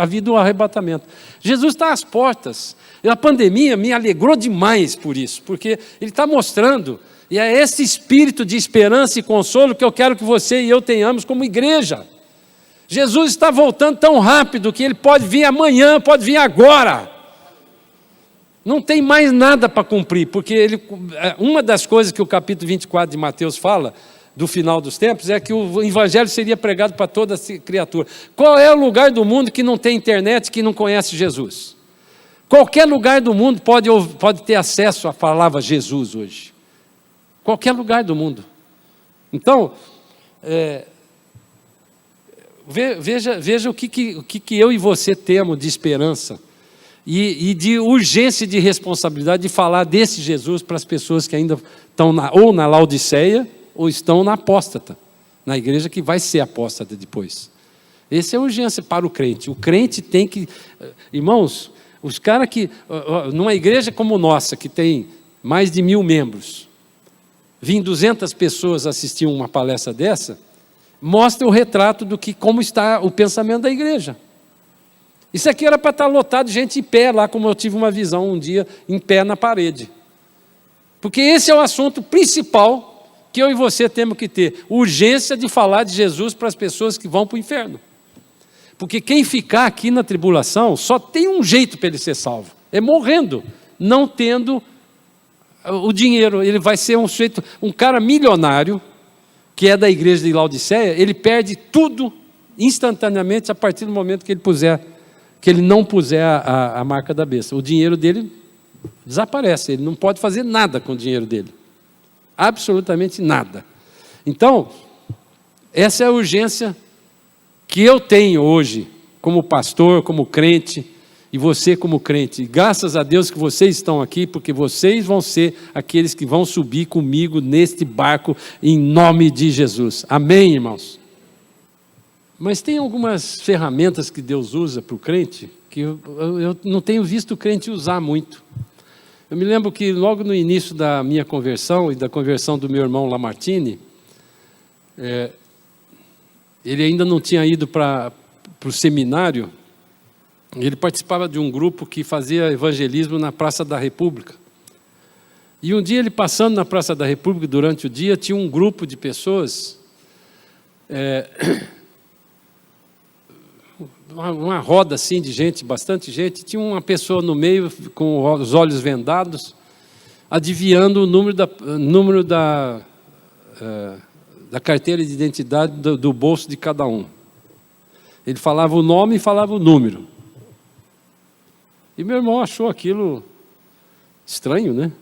havido um arrebatamento. Jesus está às portas. E a pandemia me alegrou demais por isso, porque Ele está mostrando, e é esse espírito de esperança e consolo que eu quero que você e eu tenhamos como igreja. Jesus está voltando tão rápido que Ele pode vir amanhã, pode vir agora. Não tem mais nada para cumprir, porque uma das coisas que o capítulo 24 de Mateus fala, do final dos tempos, é que o evangelho seria pregado para toda criatura. Qual é o lugar do mundo que não tem internet, que não conhece Jesus? Qualquer lugar do mundo pode ter acesso à palavra Jesus hoje. Qualquer lugar do mundo. Então, veja o que eu e você temos de esperança e de urgência e de responsabilidade de falar desse Jesus para as pessoas que ainda estão ou na Laodiceia, ou estão na apóstata, na igreja que vai ser apóstata depois. Essa é a urgência para o crente. O crente tem que... Irmãos, os caras que... Numa igreja como nossa, que tem mais de 1000 membros, vir 200 pessoas assistir uma palestra dessa, mostra o retrato como está o pensamento da igreja. Isso aqui era para estar lotado de gente em pé lá, como eu tive uma visão um dia, em pé na parede. Porque esse é o assunto principal que eu e você temos que ter, urgência de falar de Jesus para as pessoas que vão para o inferno. Porque quem ficar aqui na tribulação, só tem um jeito para ele ser salvo, é morrendo, não tendo o dinheiro. Ele vai ser um cara milionário, que é da igreja de Laodiceia, ele perde tudo instantaneamente a partir do momento que ele não puser a marca da besta. O dinheiro dele desaparece, ele não pode fazer nada com o dinheiro dele. Absolutamente nada. Então, essa é a urgência que eu tenho hoje, como pastor, como crente, e você como crente. Graças a Deus que vocês estão aqui, porque vocês vão ser aqueles que vão subir comigo neste barco, em nome de Jesus. Amém, irmãos? Mas tem algumas ferramentas que Deus usa para o crente que eu não tenho visto o crente usar muito. Eu me lembro que logo no início da minha conversão e da conversão do meu irmão Lamartine, ele ainda não tinha ido para o seminário. Ele participava de um grupo que fazia evangelismo na Praça da República. E um dia ele passando na Praça da República durante o dia, tinha um grupo de pessoas, uma roda assim de gente, bastante gente, tinha uma pessoa no meio com os olhos vendados, adivinhando o número da carteira de identidade do bolso de cada um. Ele falava o nome e falava o número. E meu irmão achou aquilo estranho, né?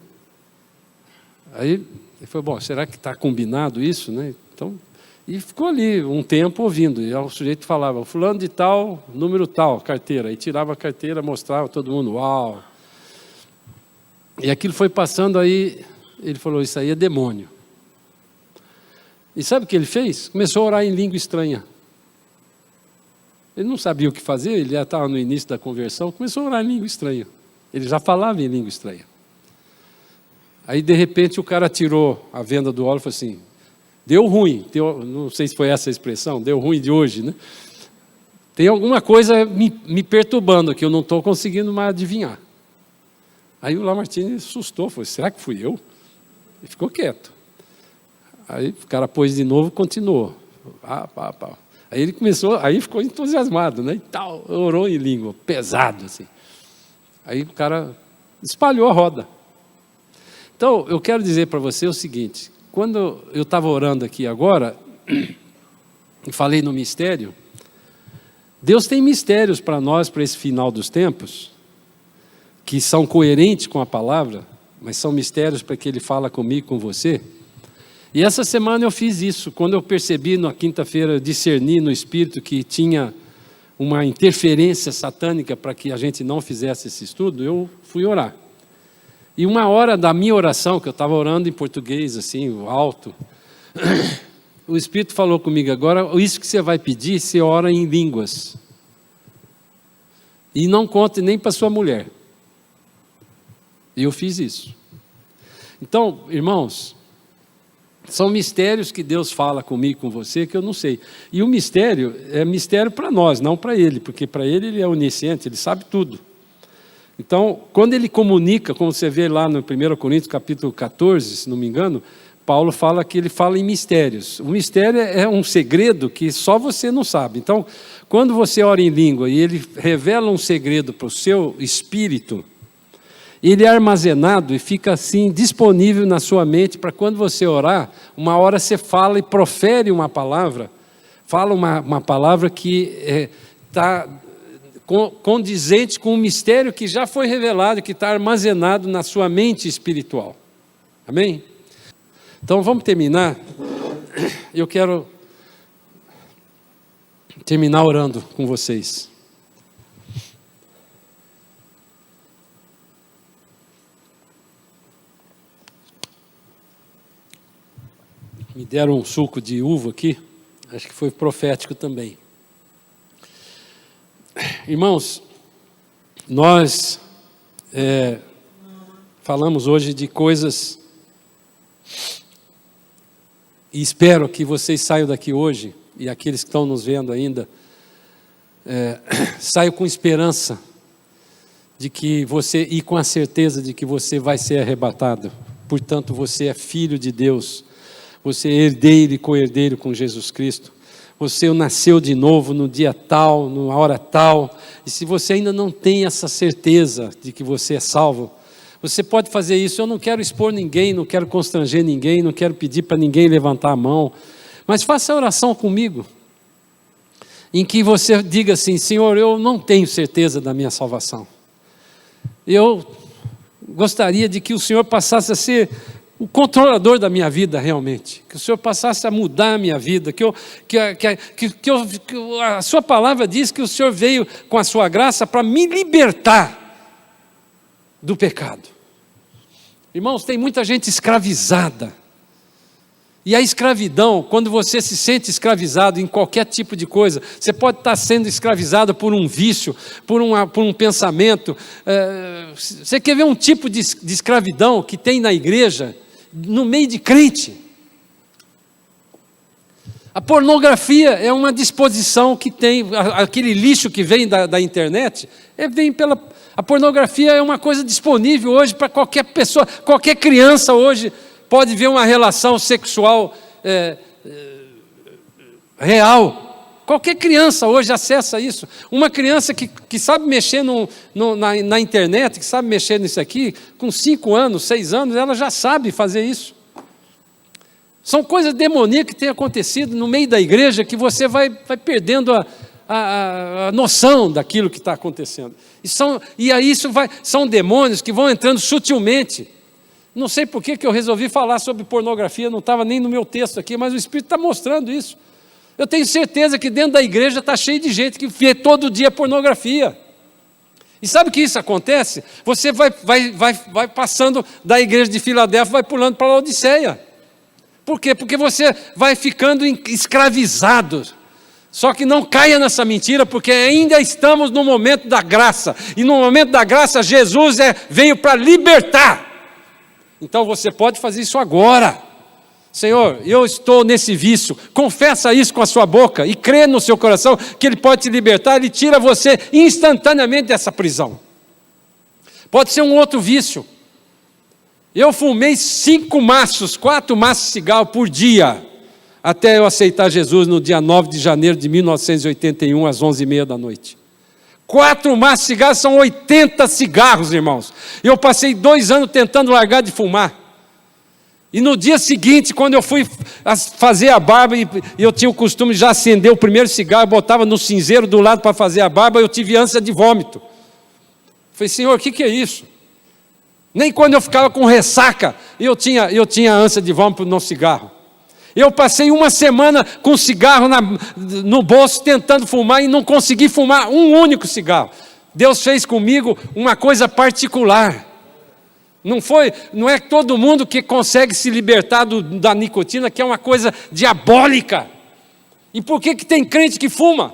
Aí ele falou, bom, será que está combinado isso, né? Então, e ficou ali um tempo ouvindo. E o sujeito falava, fulano de tal, número tal, carteira. Aí tirava a carteira, mostrava, todo mundo, uau. E aquilo foi passando, aí ele falou, isso aí é demônio. E sabe o que ele fez? Começou a orar em língua estranha. Ele não sabia o que fazer, ele já estava no início da conversão, começou a orar em língua estranha. Ele já falava em língua estranha. Aí, de repente, o cara tirou a venda do óleo e falou assim, deu ruim, não sei se foi essa a expressão, deu ruim de hoje, né? Tem alguma coisa me perturbando aqui, eu não estou conseguindo mais adivinhar. Aí o Lamartine assustou, falou, será que fui eu? E ficou quieto. Aí o cara pôs de novo e continuou. Aí ele começou, aí ficou entusiasmado, né? E tal, orou em língua, pesado assim. Aí o cara espalhou a roda. Então, eu quero dizer para você o seguinte, quando eu estava orando aqui agora, e falei no mistério, Deus tem mistérios para nós, para esse final dos tempos, que são coerentes com a palavra, mas são mistérios para que Ele fala comigo, com você. E essa semana eu fiz isso, quando eu percebi na quinta-feira, discerni no Espírito que tinha uma interferência satânica para que a gente não fizesse esse estudo, eu fui orar. E uma hora da minha oração, que eu estava orando em português, assim, alto, o Espírito falou comigo, agora, isso que você vai pedir, você ora em línguas. E não conte nem para sua mulher. E eu fiz isso. Então, irmãos, são mistérios que Deus fala comigo, com você, que eu não sei. E o mistério é mistério para nós, não para Ele, porque para Ele é onisciente, Ele sabe tudo. Então, quando Ele comunica, como você vê lá no 1 Coríntios capítulo 14, se não me engano, Paulo fala que Ele fala em mistérios. O mistério é um segredo que só você não sabe. Então, quando você ora em língua e Ele revela um segredo para o seu espírito, ele é armazenado e fica assim disponível na sua mente para quando você orar, uma hora você fala e profere uma palavra, fala uma palavra que está condizente com o mistério que já foi revelado, que está armazenado na sua mente espiritual. Amém? Então vamos terminar. Eu quero terminar orando com vocês. Me deram um suco de uva aqui, acho que foi profético também. Irmãos, nós falamos hoje de coisas, e espero que vocês saiam daqui hoje, e aqueles que estão nos vendo ainda, saiam com esperança de que você, e com a certeza de que você vai ser arrebatado. Portanto, você é filho de Deus. Você é herdeiro e co-herdeiro com Jesus Cristo. Você nasceu de novo no dia tal, na hora tal. E se você ainda não tem essa certeza de que você é salvo, você pode fazer isso. Eu não quero expor ninguém, não quero constranger ninguém, não quero pedir para ninguém levantar a mão. Mas faça a oração comigo, em que você diga assim, Senhor, eu não tenho certeza da minha salvação. Eu gostaria de que o Senhor passasse a ser o controlador da minha vida realmente, que o Senhor passasse a mudar a minha vida, que a sua palavra diz que o Senhor veio com a sua graça para me libertar do pecado. Irmãos, tem muita gente escravizada, E a escravidão, quando você se sente escravizado em qualquer tipo de coisa, você pode estar sendo escravizado por um vício, por um pensamento. Você quer ver um tipo de escravidão que tem na igreja, no meio de crente? A pornografia é uma disposição que tem, aquele lixo que vem da internet, a pornografia é uma coisa disponível hoje para qualquer pessoa, qualquer criança hoje pode ver uma relação sexual real. Qualquer criança hoje acessa isso. Uma criança que sabe mexer na internet, que sabe mexer nisso aqui, com 5 anos, 6 anos, ela já sabe fazer isso. São coisas demoníacas que têm acontecido no meio da igreja que você vai perdendo a noção daquilo que está acontecendo. São demônios que vão entrando sutilmente. Não sei por que eu resolvi falar sobre pornografia, não estava nem no meu texto aqui, mas o Espírito está mostrando isso. Eu tenho certeza que dentro da igreja está cheio de gente que vê todo dia pornografia. E sabe o que isso acontece? Você vai passando da igreja de Filadélfia, vai pulando para a Laodiceia. Por quê? Porque você vai ficando escravizado. Só que não caia nessa mentira, porque ainda estamos no momento da graça. E no momento da graça, Jesus veio para libertar. Então você pode fazer isso agora. Senhor, eu estou nesse vício. Confessa isso com a sua boca e crê no seu coração que Ele pode te libertar. Ele tira você instantaneamente dessa prisão. Pode ser um outro vício. Eu fumei 4 maços de cigarro por dia, até eu aceitar Jesus no dia 9 de janeiro de 1981, às 11h30 da noite. 4 maços de cigarro são 80 cigarros, irmãos. Eu passei 2 anos tentando largar de fumar. E no dia seguinte, quando eu fui fazer a barba, e eu tinha o costume de já acender o primeiro cigarro, botava no cinzeiro do lado para fazer a barba, eu tive ânsia de vômito. Falei, Senhor, o que é isso? Nem quando eu ficava com ressaca, eu tinha ânsia de vômito no cigarro. Eu passei 1 semana com cigarro no bolso, tentando fumar, e não consegui fumar um único cigarro. Deus fez comigo uma coisa particular. Não é todo mundo que consegue se libertar da nicotina, que é uma coisa diabólica. E por que tem crente que fuma?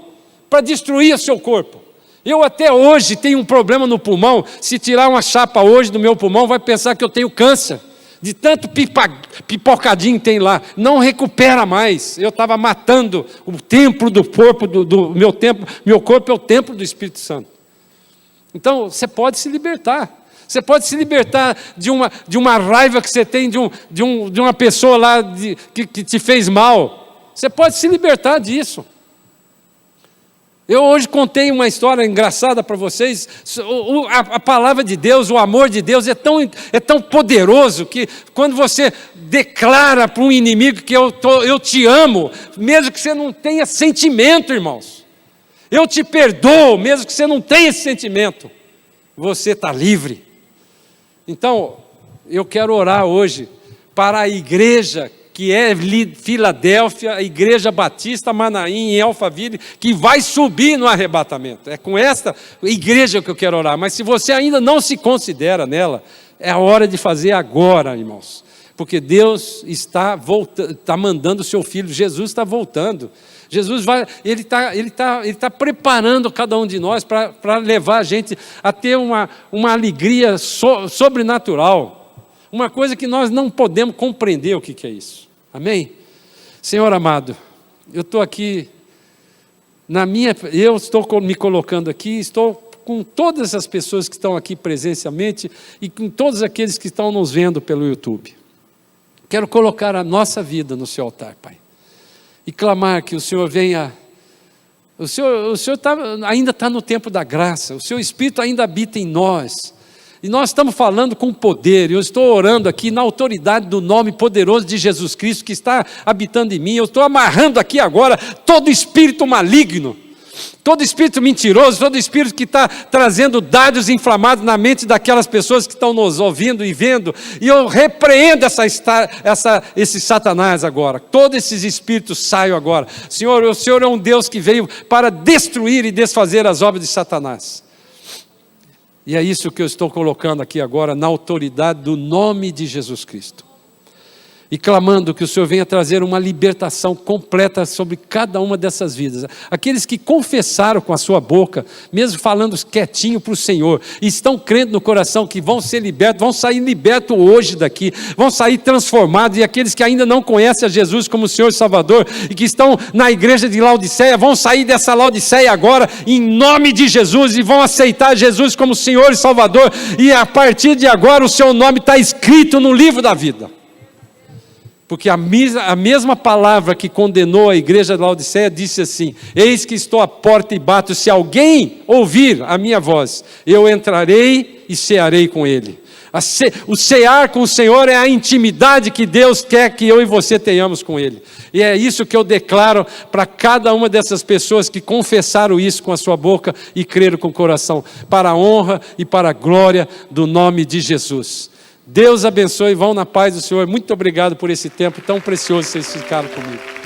Para destruir o seu corpo. Eu até hoje tenho um problema no pulmão. Se tirar uma chapa hoje do meu pulmão, vai pensar que eu tenho câncer. De tanto pipocadinho tem lá. Não recupera mais. Eu estava matando o templo do corpo, do meu templo. Meu corpo é o templo do Espírito Santo. Então, você pode se libertar. Você pode se libertar de uma raiva que você tem de uma pessoa lá que te fez mal. Você pode se libertar disso. Eu hoje contei uma história engraçada para vocês. A palavra de Deus, o amor de Deus é tão poderoso que quando você declara para um inimigo que eu te amo, mesmo que você não tenha sentimento, irmãos. Eu te perdoo, mesmo que você não tenha esse sentimento. Você está livre. Então, eu quero orar hoje para a igreja que é Filadélfia, a Igreja Batista Manaim, em Alphaville, que vai subir no arrebatamento. É com esta igreja que eu quero orar. Mas se você ainda não se considera nela, é a hora de fazer agora, irmãos. Porque Deus está mandando o seu Filho, Jesus está voltando. Jesus Ele está preparando cada um de nós para levar a gente a ter uma alegria sobrenatural. Uma coisa que nós não podemos compreender o que é isso. Amém? Senhor amado, eu estou aqui, eu estou me colocando aqui, estou com todas as pessoas que estão aqui presencialmente e com todos aqueles que estão nos vendo pelo YouTube. Quero colocar a nossa vida no seu altar, Pai, e clamar que o Senhor venha. O Senhor ainda está no tempo da graça, o seu Espírito ainda habita em nós. E nós estamos falando com poder. Eu estou orando aqui na autoridade do nome poderoso de Jesus Cristo que está habitando em mim. Eu estou amarrando aqui agora todo espírito maligno, todo espírito mentiroso, todo espírito que está trazendo dardos inflamados na mente daquelas pessoas que estão nos ouvindo e vendo. E eu repreendo esse Satanás agora. Todos esses espíritos saiam agora. Senhor, o Senhor é um Deus que veio para destruir e desfazer as obras de Satanás. E é isso que eu estou colocando aqui agora, na autoridade do nome de Jesus Cristo. e clamando que o Senhor venha trazer uma libertação completa sobre cada uma dessas vidas. Aqueles que confessaram com a sua boca, mesmo falando quietinho para o Senhor, e estão crendo no coração que vão ser libertos, vão sair libertos hoje daqui, vão sair transformados, e aqueles que ainda não conhecem a Jesus como Senhor e Salvador, e que estão na igreja de Laodiceia, vão sair dessa Laodiceia agora, em nome de Jesus, e vão aceitar Jesus como Senhor e Salvador, e a partir de agora o seu nome está escrito no livro da vida. Porque a mesma palavra que condenou a igreja de Laodiceia disse assim: eis que estou à porta e bato, se alguém ouvir a minha voz, eu entrarei e cearei com ele. O cear com o Senhor é a intimidade que Deus quer que eu e você tenhamos com Ele. E é isso que eu declaro para cada uma dessas pessoas que confessaram isso com a sua boca e creram com o coração, para a honra e para a glória do nome de Jesus. Deus abençoe, vão na paz do Senhor. Muito obrigado por esse tempo tão precioso que vocês ficaram comigo.